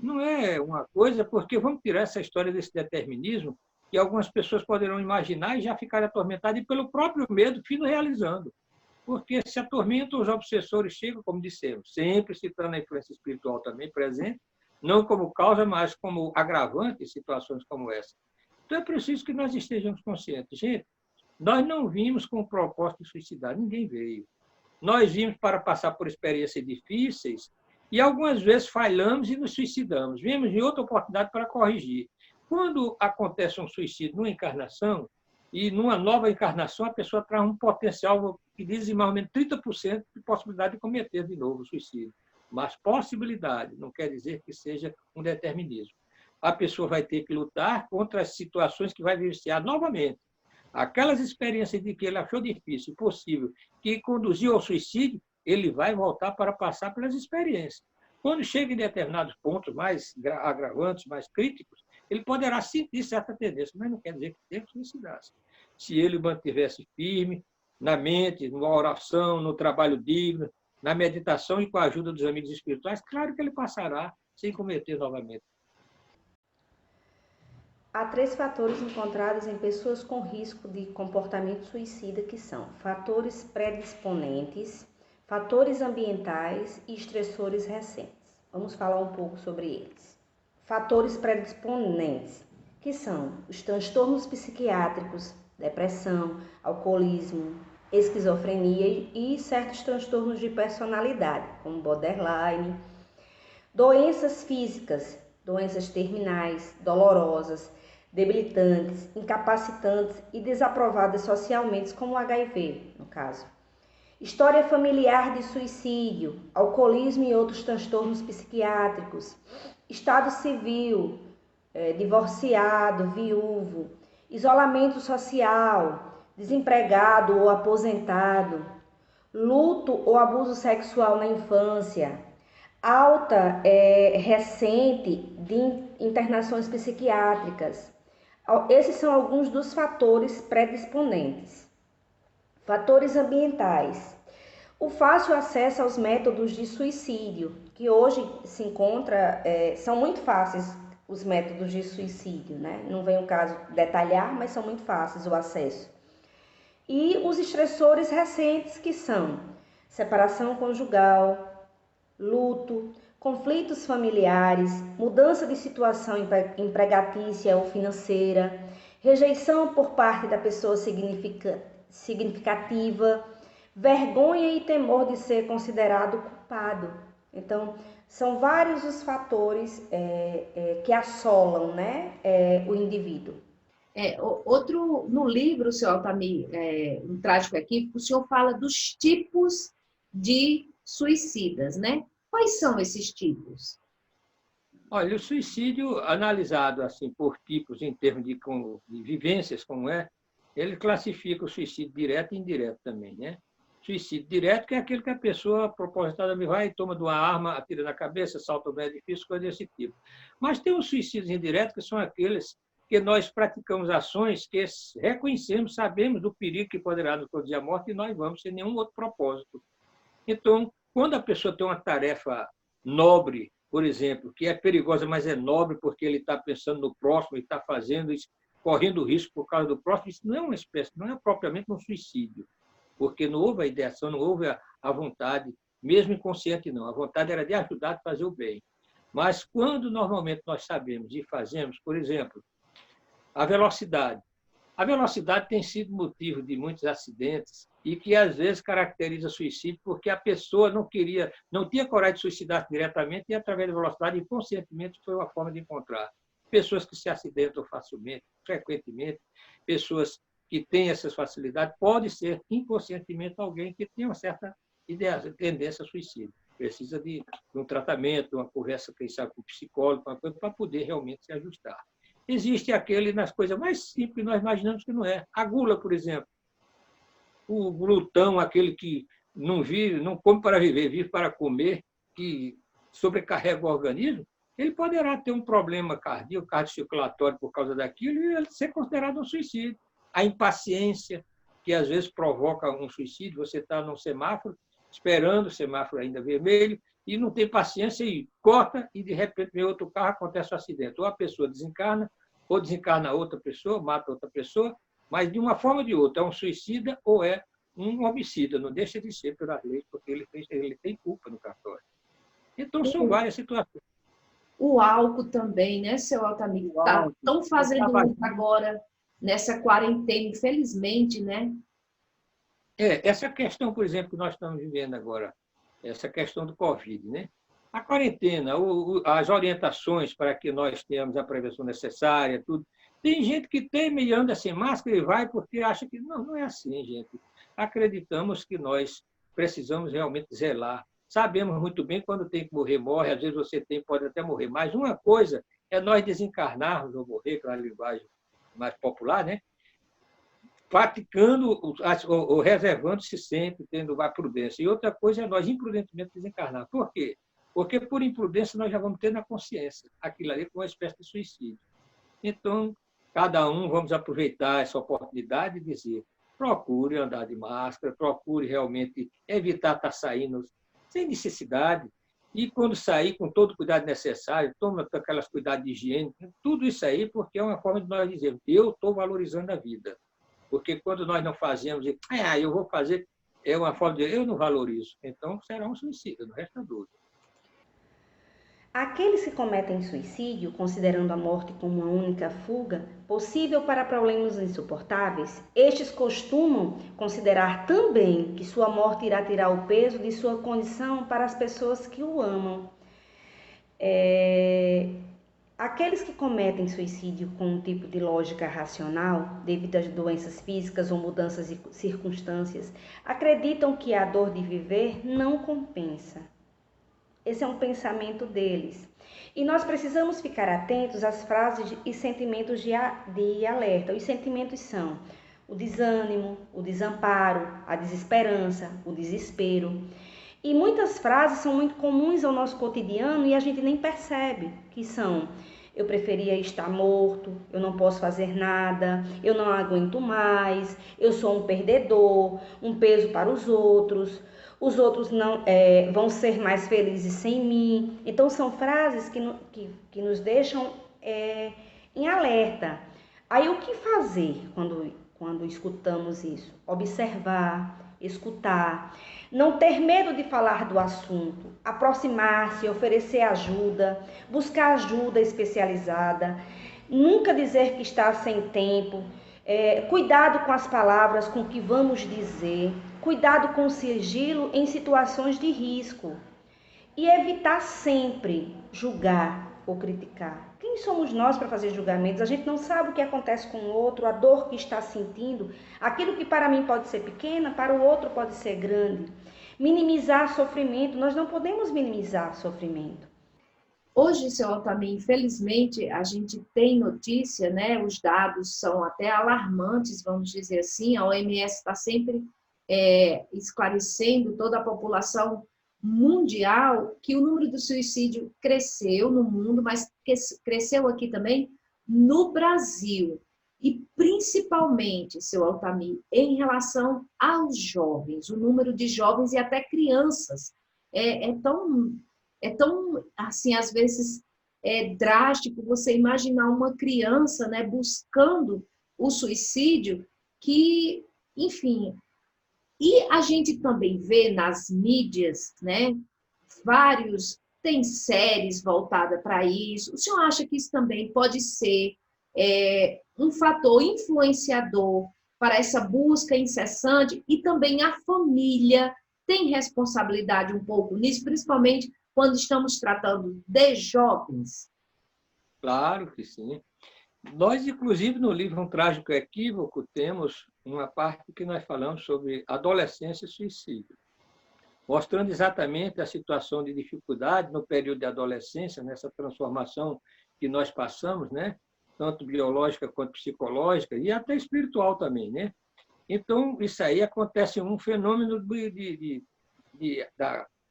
Não é uma coisa, porque vamos tirar essa história desse determinismo, que algumas pessoas poderão imaginar e já ficarem atormentadas e pelo próprio medo, fino realizando. Porque se atormentam, os obsessores chegam, como dissemos, sempre citando a influência espiritual também presente, não como causa, mas como agravante em situações como essa. Então, é preciso que nós estejamos conscientes. Gente, nós não vimos com o propósito de suicidar, ninguém veio. Nós vimos para passar por experiências difíceis e algumas vezes falhamos e nos suicidamos. Vimos em outra oportunidade para corrigir. Quando acontece um suicídio numa encarnação, e numa nova encarnação a pessoa traz um potencial que dizem mais ou menos 30% de possibilidade de cometer de novo o suicídio. Mas possibilidade, não quer dizer que seja um determinismo. A pessoa vai ter que lutar contra as situações que vai vivenciar novamente. Aquelas experiências de que ele achou difícil, impossível, que conduziu ao suicídio, ele vai voltar para passar pelas experiências. Quando chega em determinados pontos mais agravantes, mais críticos, ele poderá sentir certa tendência, mas não quer dizer que tenha que suicidar-se. Se ele mantivesse firme na mente, na oração, no trabalho digno, na meditação e com a ajuda dos amigos espirituais, claro que ele passará sem cometer novamente. Há 3 fatores encontrados em pessoas com risco de comportamento suicida, que são fatores predisponentes, fatores ambientais e estressores recentes. Vamos falar um pouco sobre eles. Fatores predisponentes, que são os transtornos psiquiátricos, depressão, alcoolismo, esquizofrenia e certos transtornos de personalidade, como borderline. Doenças físicas, doenças terminais, dolorosas, debilitantes, incapacitantes e desaprovadas socialmente, como o HIV, no caso. História familiar de suicídio, alcoolismo e outros transtornos psiquiátricos, estado civil, divorciado, viúvo, isolamento social, desempregado ou aposentado, luto ou abuso sexual na infância, alta recente de internações psiquiátricas. Esses são alguns dos fatores predisponentes. Fatores ambientais. O fácil acesso aos métodos de suicídio, que hoje se encontra, são muito fáceis os métodos de suicídio, né? Não vem o caso detalhar, mas são muito fáceis o acesso. E os estressores recentes, que são separação conjugal, luto, conflitos familiares, mudança de situação empregatícia ou financeira, rejeição por parte da pessoa significativa, vergonha e temor de ser considerado culpado. Então, são vários os fatores que assolam, né, o indivíduo. Outro, no livro, seu Altamir, um trágico equívoco, o senhor fala dos tipos de suicidas, né? Quais são esses tipos? Olha, o suicídio, analisado assim por tipos, em termos de vivências, ele classifica o suicídio direto e indireto também, né? Suicídio direto, que é aquele que a pessoa propositadamente vai e toma de uma arma, atira na cabeça, salta do edifício, coisa desse tipo. Mas tem os suicídios indiretos, que são aqueles que nós praticamos ações que reconhecemos, sabemos do perigo que poderá nos produzir a morte e nós vamos sem nenhum outro propósito. Então, quando a pessoa tem uma tarefa nobre, por exemplo, que é perigosa, mas é nobre porque ele está pensando no próximo e está fazendo isso, correndo risco por causa do próximo, isso não é uma espécie, não é propriamente um suicídio, porque não houve a ideação, não houve a vontade, mesmo inconsciente não, a vontade era de ajudar a fazer o bem. Mas quando normalmente nós sabemos e fazemos, por exemplo, a velocidade. A velocidade tem sido motivo de muitos acidentes e que, às vezes, caracteriza suicídio porque a pessoa não tinha coragem de suicidar diretamente e, através da velocidade, inconscientemente, foi uma forma de encontrar. Pessoas que se acidentam facilmente, frequentemente, pessoas que têm essas facilidades, pode ser, inconscientemente, alguém que tem uma certa tendência a suicídio. Precisa de um tratamento, uma conversa, quem sabe, com o psicólogo, para poder realmente se ajustar. Existe aquele nas coisas mais simples que nós imaginamos que não é. A gula, por exemplo. O glutão, aquele que não come para viver, vive para comer, que sobrecarrega o organismo, ele poderá ter um problema cardíaco, cardiocirculatório por causa daquilo e ele ser considerado um suicídio. A impaciência, que às vezes provoca um suicídio, você está num semáforo, esperando o semáforo ainda vermelho, e não tem paciência e corta, e de repente vem outro carro, acontece um acidente. Ou a pessoa desencarna, ou desencarna outra pessoa, mata outra pessoa, mas de uma forma ou de outra, é um suicida ou é um homicida, não deixa de ser pelas leis, porque ele tem culpa no cartório. Então, são várias situações. O álcool também, né, seu Altamir? Estão fazendo isso agora, nessa quarentena, infelizmente, né? Essa questão, por exemplo, que nós estamos vivendo agora, essa questão do Covid, né? A quarentena, as orientações para que nós tenhamos a prevenção necessária, tudo. Tem gente que teme e anda sem máscara e vai porque acha que não é assim, gente. Acreditamos que nós precisamos realmente zelar. Sabemos muito bem quando tem que morrer, morre. Às vezes você pode até morrer. Mas uma coisa é nós desencarnarmos ou morrer, com a linguagem mais popular, né? Praticando ou reservando-se sempre, tendo a prudência. E outra coisa é nós imprudentemente desencarnar. Por quê? Porque, por imprudência, nós já vamos ter na consciência aquilo ali como uma espécie de suicídio. Então, cada um vamos aproveitar essa oportunidade e dizer, procure andar de máscara, procure realmente evitar estar saindo sem necessidade, e quando sair, com todo o cuidado necessário, toma aquelas cuidados de higiene, tudo isso aí, porque é uma forma de nós dizermos, eu estou valorizando a vida. Porque quando nós não fazemos, eu vou fazer, é uma forma de eu não valorizo. Então, será um suicídio, não resta dúvida. Aqueles que cometem suicídio, considerando a morte como uma única fuga, possível para problemas insuportáveis, estes costumam considerar também que sua morte irá tirar o peso de sua condição para as pessoas que o amam. Aqueles que cometem suicídio com um tipo de lógica racional, devido às doenças físicas ou mudanças de circunstâncias, acreditam que a dor de viver não compensa. Esse é um pensamento deles. E nós precisamos ficar atentos às frases e sentimentos de alerta. Os sentimentos são o desânimo, o desamparo, a desesperança, o desespero. E muitas frases são muito comuns ao nosso cotidiano e a gente nem percebe, que são: eu preferia estar morto, eu não posso fazer nada, eu não aguento mais, eu sou um perdedor, um peso para os outros não vão ser mais felizes sem mim. Então são frases que nos deixam em alerta. Aí o que fazer quando escutamos isso? Observar, escutar, não ter medo de falar do assunto, aproximar-se, oferecer ajuda, buscar ajuda especializada, nunca dizer que está sem tempo, cuidado com as palavras com que vamos dizer, cuidado com o sigilo em situações de risco e evitar sempre julgar ou criticar. Quem somos nós para fazer julgamentos? A gente não sabe o que acontece com o outro, a dor que está sentindo. Aquilo que para mim pode ser pequena, para o outro pode ser grande. Minimizar sofrimento, nós não podemos minimizar sofrimento. Hoje, seu Altamir, infelizmente, a gente tem notícia, né? Os dados são até alarmantes, vamos dizer assim. A OMS está sempre esclarecendo toda a população mundial que o número do suicídio cresceu no mundo, mas cresceu aqui também no Brasil. E principalmente, seu Altamir, em relação aos jovens, o número de jovens e até crianças é tão, assim, às vezes, drástico você imaginar uma criança, né, buscando o suicídio, que, enfim. E a gente também vê nas mídias, né, tem séries voltadas para isso. O senhor acha que isso também pode ser um fator influenciador para essa busca incessante? E também a família tem responsabilidade um pouco nisso, principalmente quando estamos tratando de jovens? Claro que sim. Nós, inclusive, no livro Um Trágico Equívoco, temos uma parte que nós falamos sobre adolescência e suicídio, mostrando exatamente a situação de dificuldade no período de adolescência, nessa transformação que nós passamos, né? Tanto biológica quanto psicológica e até espiritual também, né? Então, isso aí acontece um fenômeno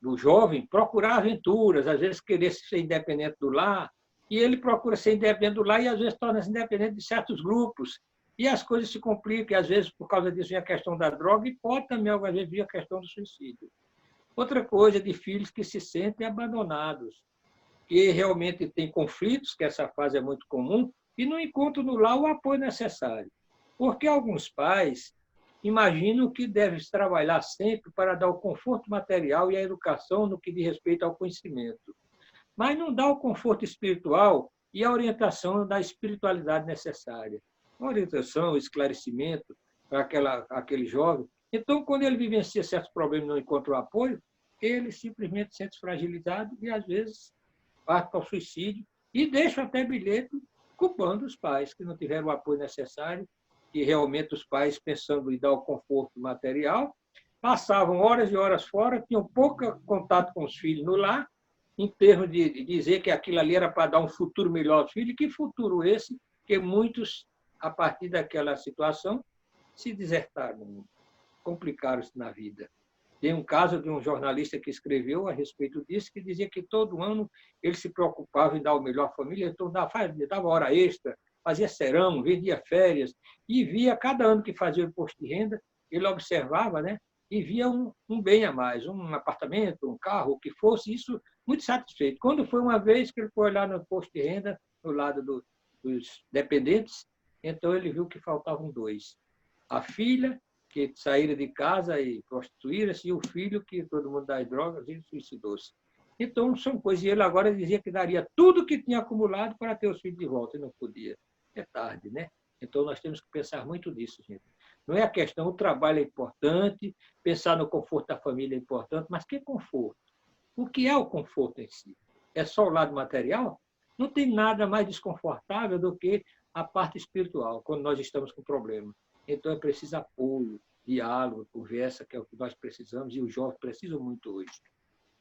do jovem procurar aventuras, às vezes querer ser independente do lar, e ele procura ser independente do lar e às vezes torna-se independente de certos grupos. E as coisas se complicam, e às vezes por causa disso vem a questão da droga e pode também, algumas vezes, vir a questão do suicídio. Outra coisa é de filhos que se sentem abandonados, que realmente têm conflitos, que essa fase é muito comum, e não encontram no lar o apoio necessário. Porque alguns pais imaginam que devem trabalhar sempre para dar o conforto material e a educação no que diz respeito ao conhecimento, mas não dá o conforto espiritual e a orientação da espiritualidade necessária. A orientação, o esclarecimento para aquele jovem. Então, quando ele vivencia certos problemas e não encontra o apoio, ele simplesmente se sente fragilizado e, às vezes, parte para o suicídio e deixa até bilhete culpando os pais que não tiveram o apoio necessário, que realmente os pais, pensando em dar o conforto material, passavam horas e horas fora, tinham pouco contato com os filhos no lar, em termos de dizer que aquilo ali era para dar um futuro melhor aos filhos. Que futuro esse? Que muitos, a partir daquela situação, se desertaram, complicaram-se na vida. Tem um caso de um jornalista que escreveu a respeito disso, que dizia que todo ano ele se preocupava em dar o melhor à família, então dava hora extra, fazia serão, vendia férias, e via, cada ano que fazia o imposto de renda, ele observava, né, e via um bem a mais, um apartamento, um carro, o que fosse, isso muito satisfeito. Quando foi uma vez que ele foi olhar no imposto de renda, no lado dos dependentes, então ele viu que faltavam dois. A filha, que saíram de casa e prostituíram-se, e o filho, que todo mundo dá drogas, e suicidou-se. Então, são coisas. E ele agora dizia que daria tudo que tinha acumulado para ter os filhos de volta, e não podia. É tarde, né? Então, nós temos que pensar muito nisso, gente. Não é a questão, o trabalho é importante, pensar no conforto da família é importante, mas que conforto? O que é o conforto em si? é só o lado material, não tem nada mais desconfortável do que a parte espiritual, quando nós estamos com problema. Então, é preciso apoio, diálogo, conversa, que é o que nós precisamos, e os jovens precisam muito hoje.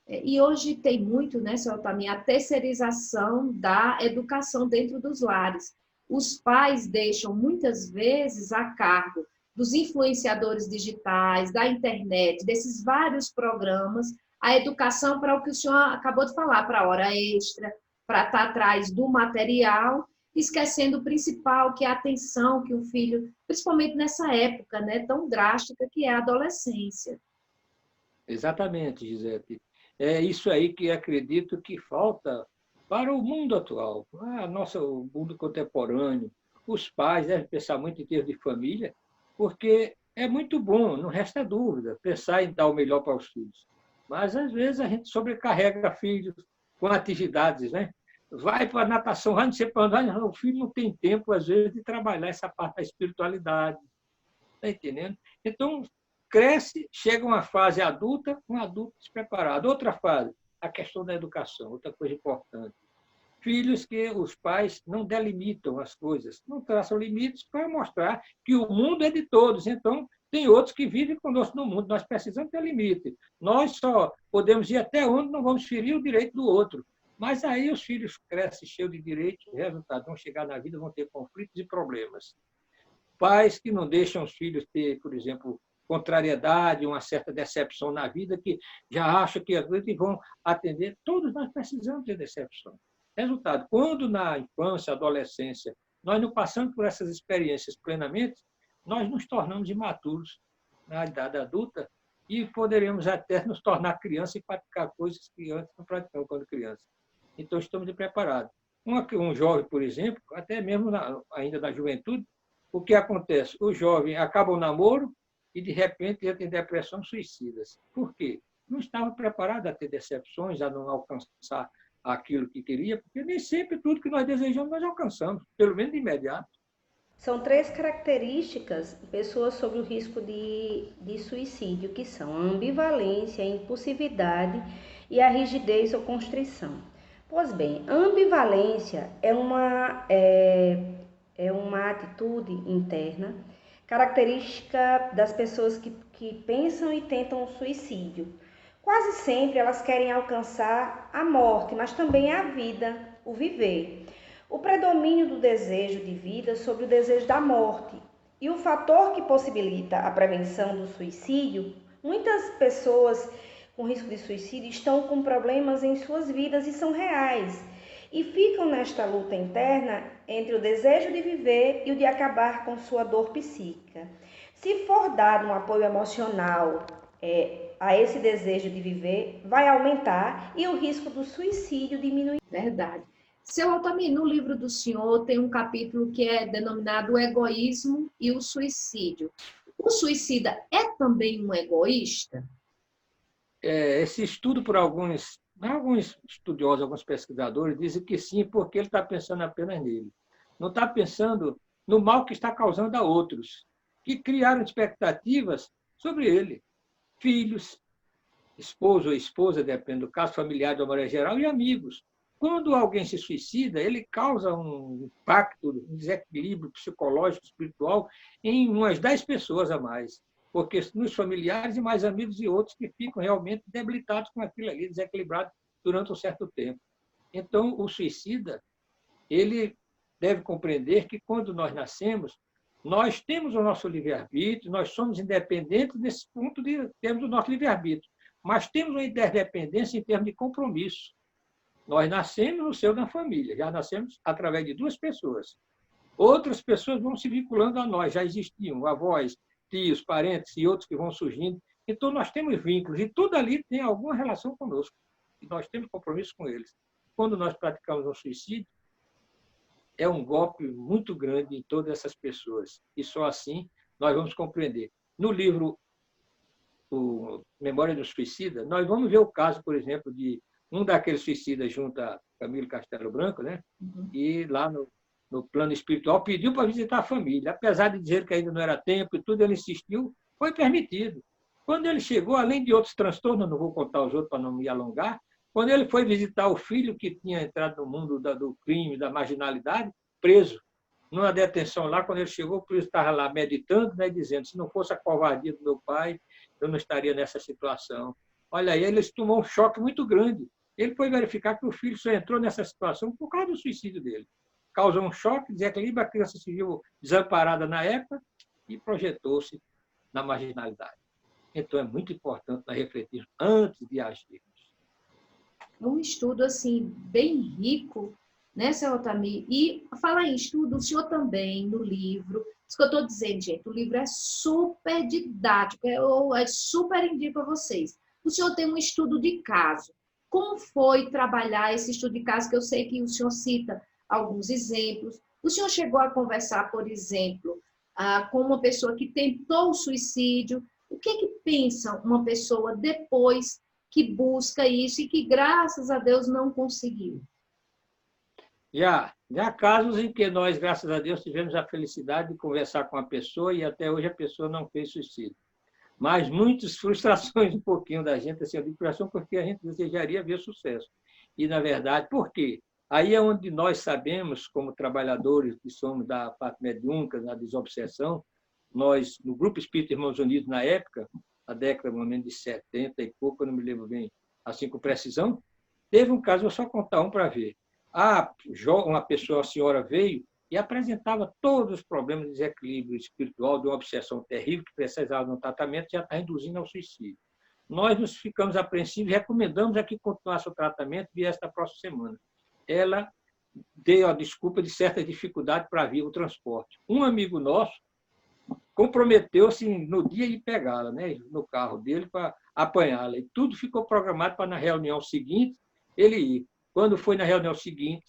E hoje tem muito, né, senhor Otami, a terceirização da educação dentro dos lares. Os pais deixam, muitas vezes, a cargo dos influenciadores digitais, da internet, desses vários programas, a educação para o que o senhor acabou de falar, para a hora extra, para estar atrás do material, esquecendo o principal, que é a atenção que o filho, principalmente nessa época, né, tão drástica que é a adolescência. Exatamente, Gisele. É isso aí que acredito que falta para o mundo atual, o mundo contemporâneo. Os pais devem pensar muito em termos de família, porque é muito bom, não resta dúvida, pensar em dar o melhor para os filhos. Mas, às vezes, a gente sobrecarrega filhos com atividades, né? Vai para a natação, vai não sei para onde, o filho não tem tempo, às vezes, de trabalhar essa parte da espiritualidade. Está entendendo? Então, cresce, chega uma fase adulta, um adulto despreparado. Outra fase, a questão da educação, outra coisa importante. Filhos que os pais não delimitam as coisas, não traçam limites para mostrar que o mundo é de todos. Então, tem outros que vivem conosco no mundo. Nós precisamos ter limite. Nós só podemos ir até onde não vamos ferir o direito do outro. Mas aí os filhos crescem cheios de direitos, resultado, vão chegar na vida, vão ter conflitos e problemas. Pais que não deixam os filhos ter, por exemplo, contrariedade, uma certa decepção na vida, que já acham que vão atender. Todos nós precisamos ter decepção. Resultado, quando na infância, adolescência, nós não passamos por essas experiências plenamente, nós nos tornamos imaturos na idade adulta e poderemos até nos tornar criança e praticar coisas que antes não praticamos quando criança. Então, estamos preparados. Um jovem, por exemplo, até mesmo ainda na juventude, o que acontece? O jovem acaba o namoro e, de repente, entra em depressão, suicidas. Por quê? Não estava preparado a ter decepções, a não alcançar aquilo que queria, porque nem sempre tudo que nós desejamos nós alcançamos, pelo menos de imediato. São 3 características de pessoas sob o risco de suicídio, que são a ambivalência, a impulsividade e a rigidez ou constrição. Pois bem, a ambivalência é uma atitude interna, característica das pessoas que pensam e tentam o suicídio. Quase sempre elas querem alcançar a morte, mas também a vida, o viver. O predomínio do desejo de vida sobre o desejo da morte. E o fator que possibilita a prevenção do suicídio, muitas pessoas com risco de suicídio estão com problemas em suas vidas e são reais. E ficam nesta luta interna entre o desejo de viver e o de acabar com sua dor psíquica. Se for dado um apoio emocional a esse desejo de viver, vai aumentar e o risco do suicídio diminuir. Verdade. Seu Otami, no livro do senhor tem um capítulo que é denominado o egoísmo e o suicídio. O suicida é também um egoísta? Esse estudo por alguns estudiosos, alguns pesquisadores, dizem que sim, porque ele está pensando apenas nele. Não está pensando no mal que está causando a outros, que criaram expectativas sobre ele. Filhos, esposo ou esposa, depende do caso, familiar de uma maneira geral, e amigos. Quando alguém se suicida, ele causa um impacto, um desequilíbrio psicológico, espiritual, em umas 10 pessoas a mais. Porque nos familiares e mais amigos e outros que ficam realmente debilitados com aquilo ali, desequilibrados durante um certo tempo. Então, o suicida, ele deve compreender que quando nós nascemos, nós temos o nosso livre-arbítrio, nós somos independentes nesse ponto de termos o nosso livre-arbítrio, mas temos uma interdependência em termos de compromisso. Nós nascemos no seio da família, já nascemos através de 2 pessoas. Outras pessoas vão se vinculando a nós, já existiam avós, tios, parentes e outros que vão surgindo. Então, nós temos vínculos e tudo ali tem alguma relação conosco. E nós temos compromisso com eles. Quando nós praticamos um suicídio, é um golpe muito grande em todas essas pessoas. E só assim nós vamos compreender. No livro Memória do Suicida, nós vamos ver o caso, por exemplo, de um daqueles suicidas junto a Camilo Castelo Branco, né? E lá no plano espiritual pediu para visitar a família. Apesar de dizer que ainda não era tempo e tudo, ele insistiu, foi permitido. Quando ele chegou, além de outros transtornos, não vou contar os outros para não me alongar, Quando ele foi visitar o filho que tinha entrado no mundo do crime, da marginalidade, preso, numa detenção lá, quando ele chegou, o preso estava lá meditando, né, dizendo, se não fosse a covardia do meu pai, eu não estaria nessa situação. Olha aí, ele tomou um choque muito grande. Ele foi verificar que o filho só entrou nessa situação por causa do suicídio dele. Causou um choque, desequilíbrio, a criança se viu desamparada na época e projetou-se na marginalidade. Então, é muito importante nós refletirmos antes de agirmos. É um estudo, assim, bem rico, né, seu Altamir? E falar em estudo, o senhor também, no livro, isso que eu estou dizendo, gente, o livro é super didático, eu super indico a vocês. O senhor tem um estudo de caso. Como foi trabalhar esse estudo de caso, que eu sei que o senhor cita alguns exemplos. O senhor chegou a conversar, por exemplo, com uma pessoa que tentou o suicídio. O que é que pensa uma pessoa depois que busca isso e que, graças a Deus, não conseguiu? Já há casos em que nós, graças a Deus, tivemos a felicidade de conversar com a pessoa e até hoje a pessoa não fez suicídio. Mas muitas frustrações um pouquinho da gente, assim, a frustração porque a gente desejaria ver sucesso. E, na verdade, por quê? Aí é onde nós sabemos, como trabalhadores que somos da parte mediúnica, da desobsessão, nós, no Grupo Espírita Irmãos Unidos, na época, na década de 70 e pouco, eu não me lembro bem, assim com precisão, teve um caso, vou só contar um para ver. Uma pessoa, a senhora veio e apresentava todos os problemas de desequilíbrio espiritual, de uma obsessão terrível que precisava de um tratamento, já está induzindo ao suicídio. Nós nos ficamos apreensivos e recomendamos a que continuasse o tratamento e viesse na próxima semana. Ela deu a desculpa de certa dificuldade para vir o transporte. Um amigo nosso comprometeu-se no dia de pegá-la, né, no carro dele, para apanhá-la. E tudo ficou programado para, na reunião seguinte, ele ir. Quando foi na reunião seguinte,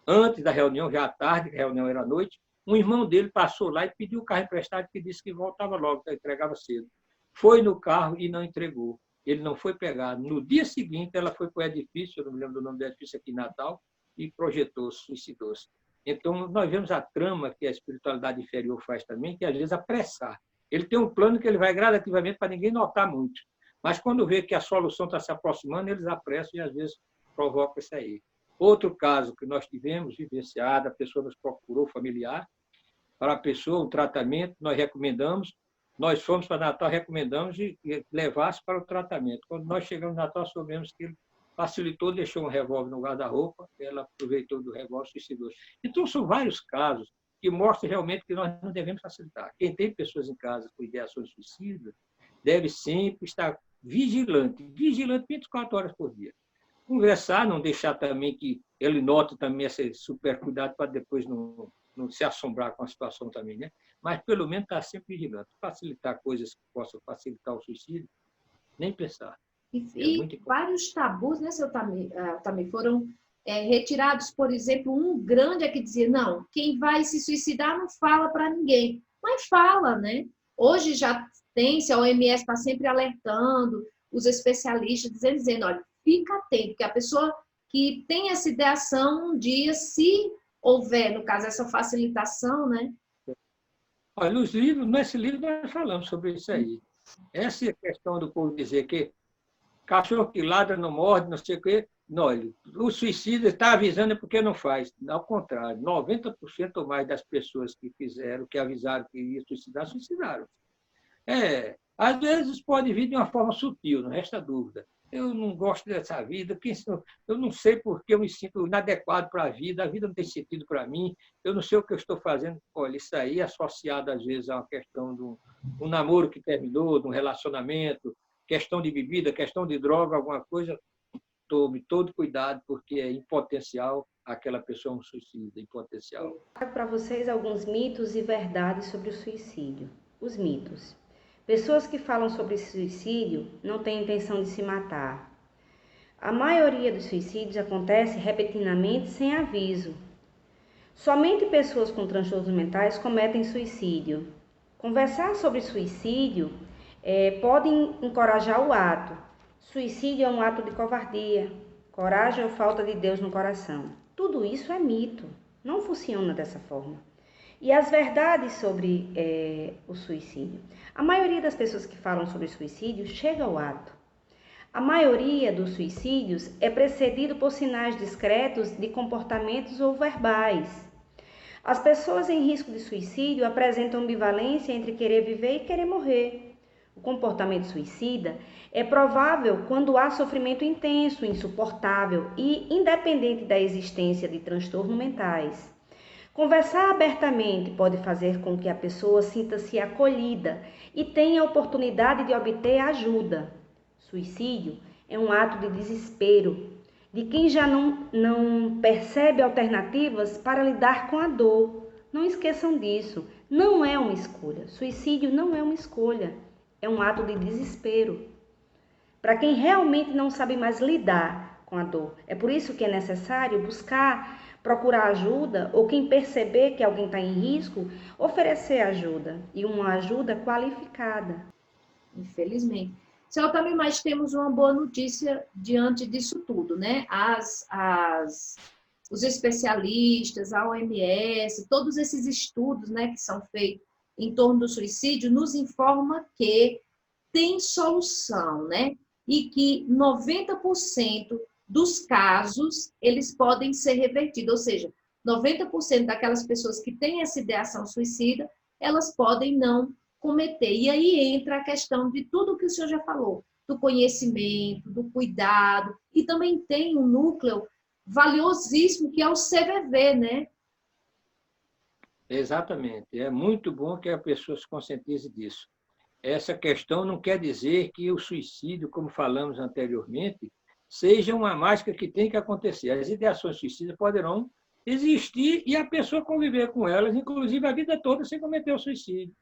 antes da reunião, já à tarde, a reunião era à noite, um irmão dele passou lá e pediu o carro emprestado, que disse que voltava logo, que entregava cedo. Foi no carro e não entregou. Ele não foi pegado. No dia seguinte, ela foi para o edifício, eu não me lembro do nome do edifício aqui em Natal, e projetou-se, suicidou-se. Então, nós vemos a trama que a espiritualidade inferior faz também, que às vezes apressar. Ele tem um plano que ele vai gradativamente para ninguém notar muito. Mas quando vê que a solução está se aproximando, eles apressam e às vezes provocam isso aí. Outro caso que nós tivemos vivenciado, a pessoa nos procurou familiar, para a pessoa um tratamento, nós recomendamos, nós fomos para Natal, recomendamos e levasse para o tratamento. Quando nós chegamos no Natal, soubemos que ele facilitou, deixou um revólver no guarda-roupa, ela aproveitou do revólver e suicidou. Então, são vários casos que mostram realmente que nós não devemos facilitar. Quem tem pessoas em casa com ideações suicidas deve sempre estar vigilante 24 horas por dia. Conversar, não deixar também que ele note também esse super cuidado para depois não se assombrar com a situação também, né? Mas, pelo menos, estar sempre vigilante. Facilitar coisas que possam facilitar o suicídio, nem pensar. E vários tabus, né, seu Tamir, foram retirados. Por exemplo, um grande é que dizia, não, quem vai se suicidar não fala para ninguém. Mas fala, né? Hoje já tem, se a OMS está sempre alertando, os especialistas dizendo, olha, fica atento, porque a pessoa que tem essa ideação, um dia, se houver, no caso, essa facilitação, né? Olha, nesse livro nós falamos sobre isso aí. Essa é a questão do povo dizer que cachorro que ladra não morde, não sei o quê. Não, o suicídio está avisando porque não faz. Ao contrário, 90% ou mais das pessoas que fizeram, que avisaram que ia suicidar, suicidaram. Às vezes pode vir de uma forma sutil, não resta dúvida. Eu não gosto dessa vida, eu não sei porque eu me sinto inadequado para a vida não tem sentido para mim, eu não sei o que eu estou fazendo. Olha, isso aí associado às vezes a uma questão de um namoro que terminou, de um relacionamento, questão de bebida, questão de droga, alguma coisa, tome todo cuidado, porque é em potencial aquela pessoa um suicídio, em potencial. Trago para vocês alguns mitos e verdades sobre o suicídio. Os mitos. Pessoas que falam sobre suicídio não têm intenção de se matar. A maioria dos suicídios acontece repentinamente sem aviso. Somente pessoas com transtornos mentais cometem suicídio. Conversar sobre suicídio pode encorajar o ato. Suicídio é um ato de covardia, coragem ou falta de Deus no coração. Tudo isso é mito, não funciona dessa forma. E as verdades sobre o suicídio. A maioria das pessoas que falam sobre suicídio chega ao ato. A maioria dos suicídios é precedido por sinais discretos de comportamentos ou verbais. As pessoas em risco de suicídio apresentam ambivalência entre querer viver e querer morrer. O comportamento suicida é provável quando há sofrimento intenso, insuportável e independente da existência de transtornos mentais. Conversar abertamente pode fazer com que a pessoa sinta-se acolhida e tenha a oportunidade de obter ajuda. Suicídio é um ato de desespero de quem já não percebe alternativas para lidar com a dor. Não esqueçam disso, não é uma escolha. Suicídio não é uma escolha, é um ato de desespero. Para quem realmente não sabe mais lidar com a dor. É por isso que é necessário procurar ajuda, ou quem perceber que alguém está em risco, oferecer ajuda, e uma ajuda qualificada. Infelizmente. Só também mais temos uma boa notícia diante disso tudo, né? Os especialistas, a OMS, todos esses estudos, né, que são feitos em torno do suicídio, nos informa que tem solução, né? E que 90% dos casos, eles podem ser revertidos, ou seja, 90% daquelas pessoas que têm essa ideação suicida, elas podem não cometer. E aí entra a questão de tudo que o senhor já falou, do conhecimento, do cuidado, e também tem um núcleo valiosíssimo que é o CVV, né? Exatamente. É muito bom que a pessoa se conscientize disso. Essa questão não quer dizer que o suicídio, como falamos anteriormente, seja uma mágica que tem que acontecer. As ideações suicidas poderão existir e a pessoa conviver com elas, inclusive a vida toda, sem cometer o suicídio.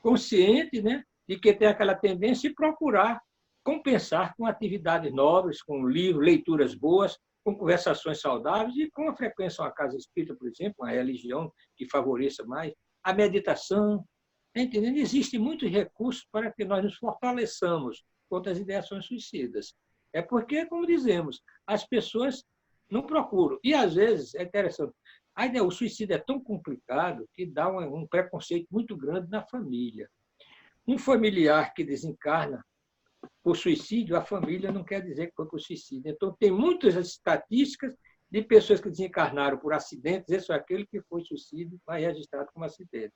Consciente, né, de que tem aquela tendência e procurar compensar com atividades nobres, com livros, leituras boas, com conversações saudáveis e com a frequência a uma casa espírita, por exemplo, uma religião que favoreça mais, a meditação. Entendendo? Existem muitos recursos para que nós nos fortaleçamos contra as ideações suicidas. É porque, como dizemos, as pessoas não procuram. E, às vezes, é interessante, o suicídio é tão complicado que dá um preconceito muito grande na família. Um familiar que desencarna por suicídio, a família não quer dizer que foi por suicídio. Então, tem muitas estatísticas de pessoas que desencarnaram por acidentes, esse ou aquele que foi suicídio, mas registrado como acidente.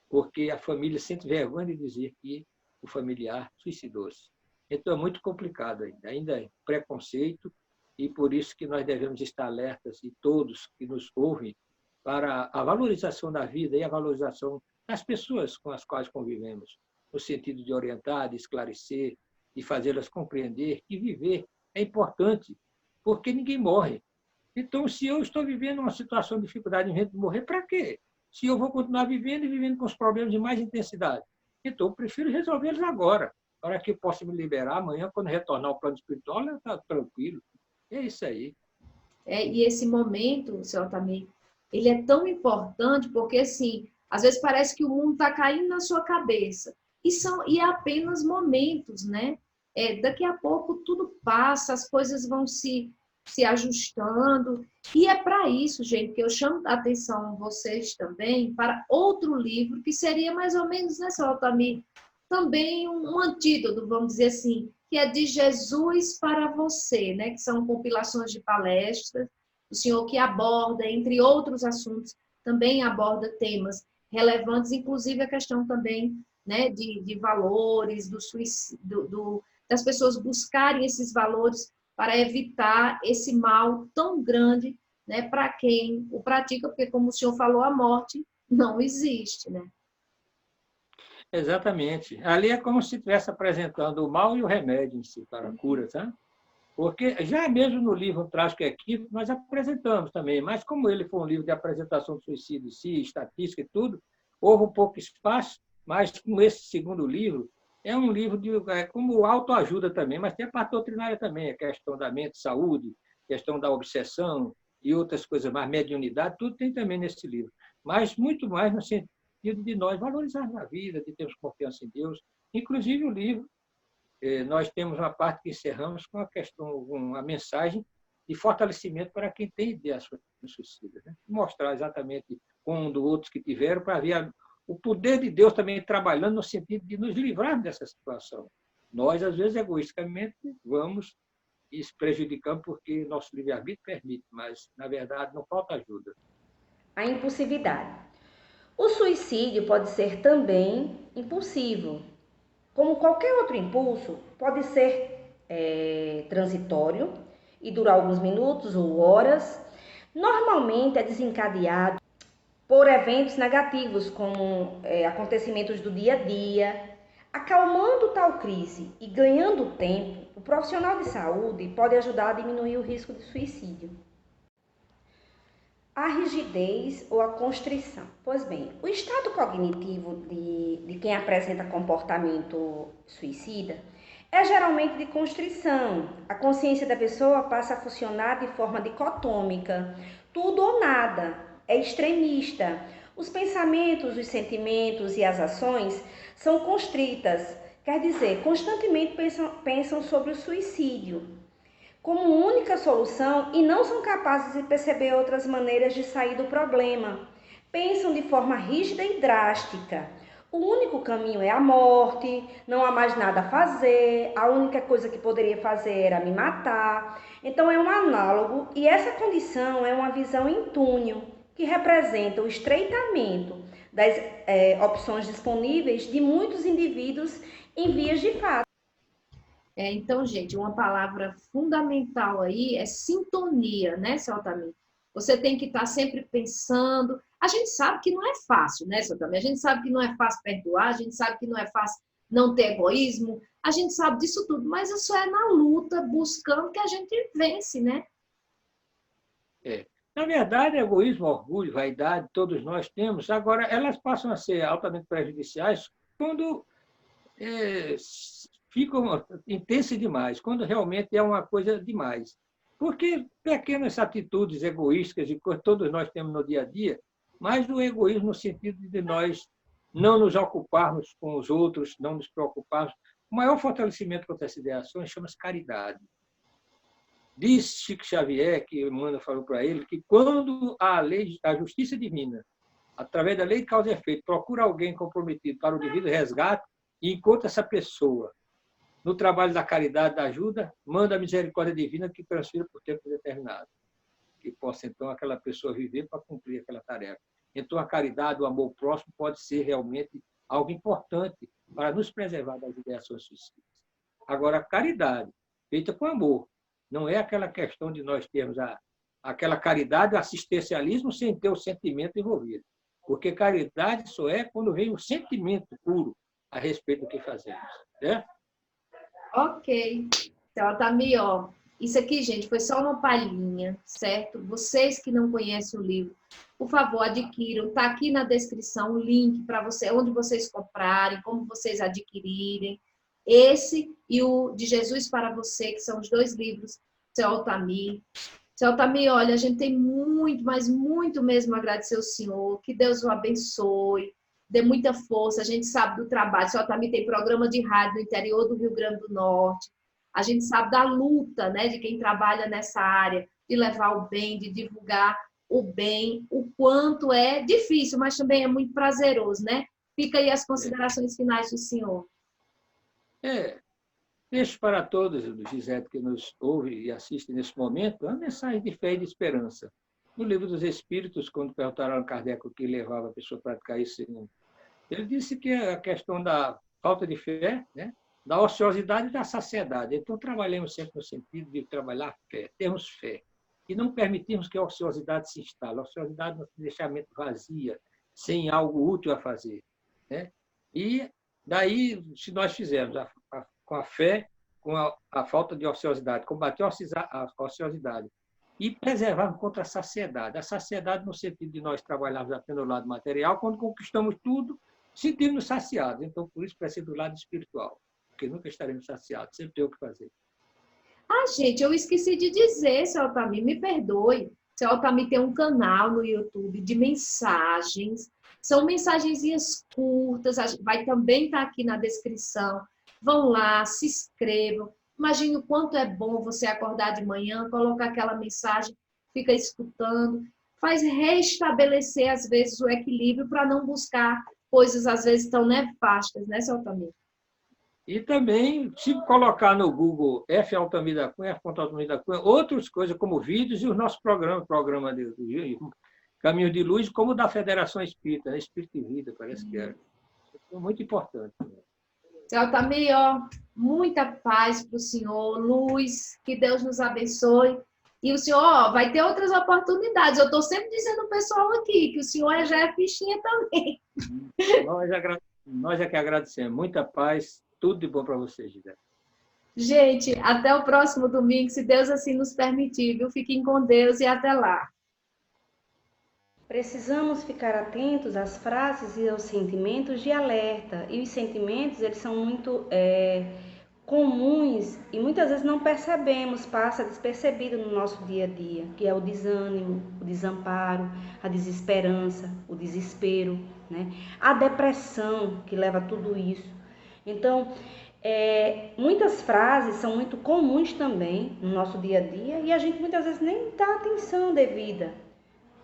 Porque a família sente vergonha de dizer que o familiar suicidou-se. Então, é muito complicado ainda é preconceito, e por isso que nós devemos estar alertas, e todos que nos ouvem, para a valorização da vida e a valorização das pessoas com as quais convivemos, no sentido de orientar, de esclarecer, de fazê-las compreender que viver é importante, porque ninguém morre. Então, se eu estou vivendo uma situação de dificuldade de morrer, para quê? Se eu vou continuar vivendo e vivendo com os problemas de mais intensidade. Então, eu prefiro resolvê-los agora, para que eu possa me liberar amanhã, quando retornar ao plano espiritual, eu estou tranquilo. É isso aí. E esse momento, seu Altamir, ele é tão importante porque, assim, às vezes parece que o mundo está caindo na sua cabeça. E é apenas momentos, né? Daqui a pouco tudo passa, as coisas vão se ajustando. E é para isso, gente, que eu chamo a atenção vocês também para outro livro, que seria mais ou menos, né, seu Altamir, também um antídoto, vamos dizer assim, que é de Jesus para você, né? Que são compilações de palestras, o senhor que aborda, entre outros assuntos, também aborda temas relevantes, inclusive a questão também, né, de valores, do suicídio, das pessoas buscarem esses valores para evitar esse mal tão grande, né, para quem o pratica, porque, como o senhor falou, a morte não existe, né? Exatamente. Ali é como se estivesse apresentando o mal e o remédio em si para a cura, tá? Porque já mesmo no livro Trágico Equívoco nós apresentamos também, mas como ele foi um livro de apresentação do suicídio em si, estatística e tudo, houve um pouco espaço, mas com esse segundo livro, é um livro como autoajuda também, mas tem a parte doutrinária também, a questão da mente, saúde, questão da obsessão e outras coisas mais, mediunidade, tudo tem também nesse livro. Mas muito mais no sentido de nós valorizarmos a vida, de termos confiança em Deus. Inclusive o livro, nós temos uma parte que encerramos com a questão, uma mensagem de fortalecimento para quem tem ideias suicidas, né? Mostrar exatamente um do outros que tiveram, para ver o poder de Deus também trabalhando no sentido de nos livrar dessa situação. Nós, às vezes, egoisticamente, vamos e se prejudicamos porque nosso livre-arbítrio permite, mas, na verdade, não falta ajuda. A impulsividade. O suicídio pode ser também impulsivo. Como qualquer outro impulso, pode ser transitório e durar alguns minutos ou horas. Normalmente é desencadeado por eventos negativos, como acontecimentos do dia a dia. Acalmando tal crise e ganhando tempo, o profissional de saúde pode ajudar a diminuir o risco de suicídio. A rigidez ou a constrição. Pois bem, o estado cognitivo de quem apresenta comportamento suicida é geralmente de constrição. A consciência da pessoa passa a funcionar de forma dicotômica, tudo ou nada, é extremista. Os pensamentos, os sentimentos e as ações são constritas, quer dizer, constantemente pensam sobre o suicídio como única solução e não são capazes de perceber outras maneiras de sair do problema. Pensam de forma rígida e drástica. O único caminho é a morte, não há mais nada a fazer, a única coisa que poderia fazer era me matar. Então é um análogo e essa condição é uma visão em túnel, que representa o estreitamento das opções disponíveis de muitos indivíduos em vias de fato. Então, gente, uma palavra fundamental aí é sintonia, né, seu Altamir? Você tem que estar sempre pensando. A gente sabe que não é fácil, né, seu Altamir? A gente sabe que não é fácil perdoar, a gente sabe que não é fácil não ter egoísmo, a gente sabe disso tudo, mas isso é na luta, buscando que a gente vence, né? Na verdade, egoísmo, orgulho, vaidade, todos nós temos. Agora, elas passam a ser altamente prejudiciais quando ficam intensas demais, quando realmente é uma coisa demais. Porque pequenas atitudes egoístas e coisas todos nós temos no dia a dia, mas o egoísmo no sentido de nós não nos ocuparmos com os outros, não nos preocuparmos. O maior fortalecimento contra essas ideações chama-se caridade. Diz Chico Xavier, que Emmanuel falou para ele, que quando a justiça divina, através da lei de causa e efeito, procura alguém comprometido para o devido resgate e encontra essa pessoa no trabalho da caridade, da ajuda, manda a misericórdia divina que transfira por tempo determinado. Que possa, então, aquela pessoa viver para cumprir aquela tarefa. Então, a caridade, o amor próximo pode ser realmente algo importante para nos preservar das ideações suicidas. Agora, a caridade, feita com amor, não é aquela questão de nós termos aquela caridade, o assistencialismo, sem ter o sentimento envolvido. Porque caridade só é quando vem o sentimento puro a respeito do que fazemos. Né? Ok. Então, Altamir, ó, isso aqui, gente, foi só uma palhinha, certo? Vocês que não conhecem o livro, por favor, adquiram. Está aqui na descrição o link para você, onde vocês comprarem, como vocês adquirirem. Esse e o de Jesus para Você, que são os dois livros, seu Altamir. Seu Altamir, olha, a gente tem muito, mas muito mesmo a agradecer ao senhor. Que Deus o abençoe, dê muita força. A gente sabe do trabalho. Seu Altamir tem programa de rádio no interior do Rio Grande do Norte. A gente sabe da luta, né, de quem trabalha nessa área, de levar o bem, de divulgar o bem, o quanto é difícil, mas também é muito prazeroso, né? Fica aí as considerações finais do senhor. Deixo para todos, Gisete, que nos ouve e assiste nesse momento, uma mensagem de fé e de esperança. No Livro dos Espíritos, quando perguntaram a Kardec o que levava a pessoa a praticar isso, ele disse que a questão da falta de fé, né, da ociosidade e da saciedade. Então, trabalhemos sempre no sentido de trabalhar fé, termos fé, e não permitirmos que a ociosidade se instale. A ociosidade nos deixa a mente vazia, sem algo útil a fazer. Né? E daí, se nós fizermos com a fé, com a falta de ociosidade, combater a ociosidade e preservarmos contra a saciedade. A saciedade no sentido de nós trabalharmos apenas no lado material, quando conquistamos tudo, sentimos saciados. Então, por isso, precisa do lado espiritual, porque nunca estaremos saciados, sempre tem o que fazer. Gente, eu esqueci de dizer, seu Altamir, me perdoe. Seu Altamir tem um canal no YouTube de mensagens. São mensagenzinhas curtas, vai também estar aqui na descrição. Vão lá, se inscrevam. Imagine o quanto é bom você acordar de manhã, colocar aquela mensagem, fica escutando, faz restabelecer, às vezes, o equilíbrio para não buscar coisas, às vezes, tão nefastas, né, seu Altamir? E também, se colocar no Google F. Altamir da Cunha, F. Altamir da Cunha, outras coisas como vídeos e os nossos programa de Caminho de Luz, como o da Federação Espírita, né? Espírito e Vida, parece que era. É muito importante. Seu Altamir, ó, muita paz para o senhor, luz, que Deus nos abençoe. E o senhor, ó, vai ter outras oportunidades. Eu estou sempre dizendo ao pessoal aqui que o senhor já é fichinha também. Nós é que agradecemos. Muita paz, tudo de bom para vocês, Gisele. Gente, até o próximo domingo, se Deus assim nos permitir, viu? Fiquem com Deus e até lá. Precisamos ficar atentos às frases e aos sentimentos de alerta. E os sentimentos, eles são muito comuns e muitas vezes não percebemos, passa despercebido no nosso dia a dia, que é o desânimo, o desamparo, a desesperança, o desespero, né? A depressão que leva a tudo isso. Então, muitas frases são muito comuns também no nosso dia a dia e a gente muitas vezes nem dá atenção devida.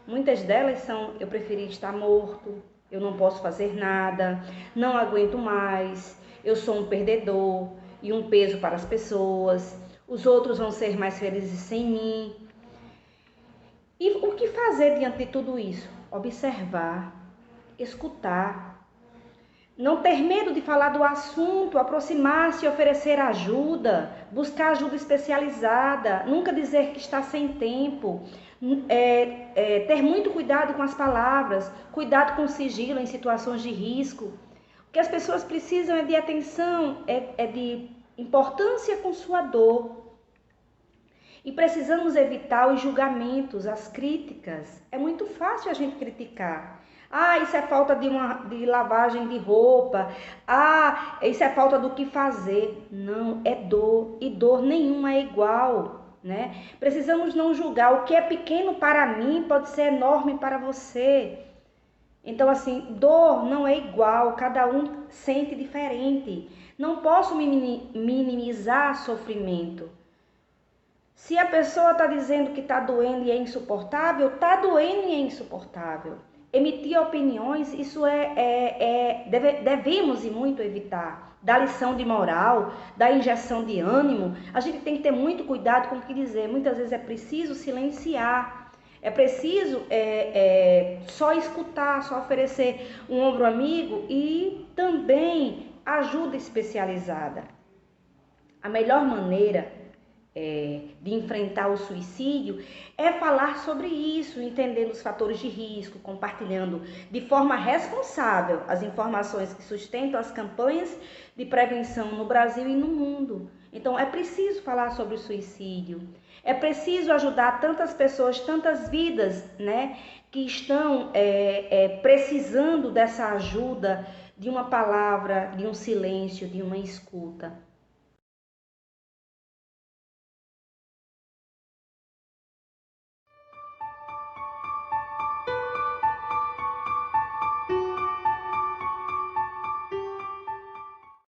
Muitas delas são: eu preferi estar morto, eu não posso fazer nada, não aguento mais, eu sou um perdedor e um peso para as pessoas, os outros vão ser mais felizes sem mim. E o que fazer diante de tudo isso? Observar, escutar, não ter medo de falar do assunto, aproximar-se e oferecer ajuda, buscar ajuda especializada, nunca dizer que está sem tempo, ter muito cuidado com as palavras, cuidado com o sigilo em situações de risco. O que as pessoas precisam é de atenção, de importância com sua dor. E precisamos evitar os julgamentos, as críticas. É muito fácil a gente criticar. Ah, isso é falta de lavagem de roupa. Ah, isso é falta do que fazer. Não, é dor. E dor nenhuma é igual, né? Precisamos não julgar. O que é pequeno para mim pode ser enorme para você. Então, assim, dor não é igual. Cada um sente diferente. Não posso minimizar sofrimento. Se a pessoa está dizendo que está doendo e é insuportável, está doendo e é insuportável. Emitir opiniões, isso devemos e muito evitar. Da lição de moral, da injeção de ânimo, a gente tem que ter muito cuidado com o que dizer. Muitas vezes é preciso silenciar, é preciso só escutar, só oferecer um ombro amigo e também ajuda especializada. A melhor maneira de enfrentar o suicídio é falar sobre isso, entendendo os fatores de risco, compartilhando de forma responsável as informações que sustentam as campanhas de prevenção no Brasil e no mundo. Então, é preciso falar sobre o suicídio, é preciso ajudar tantas pessoas, tantas vidas, né, que estão precisando dessa ajuda, de uma palavra, de um silêncio, de uma escuta.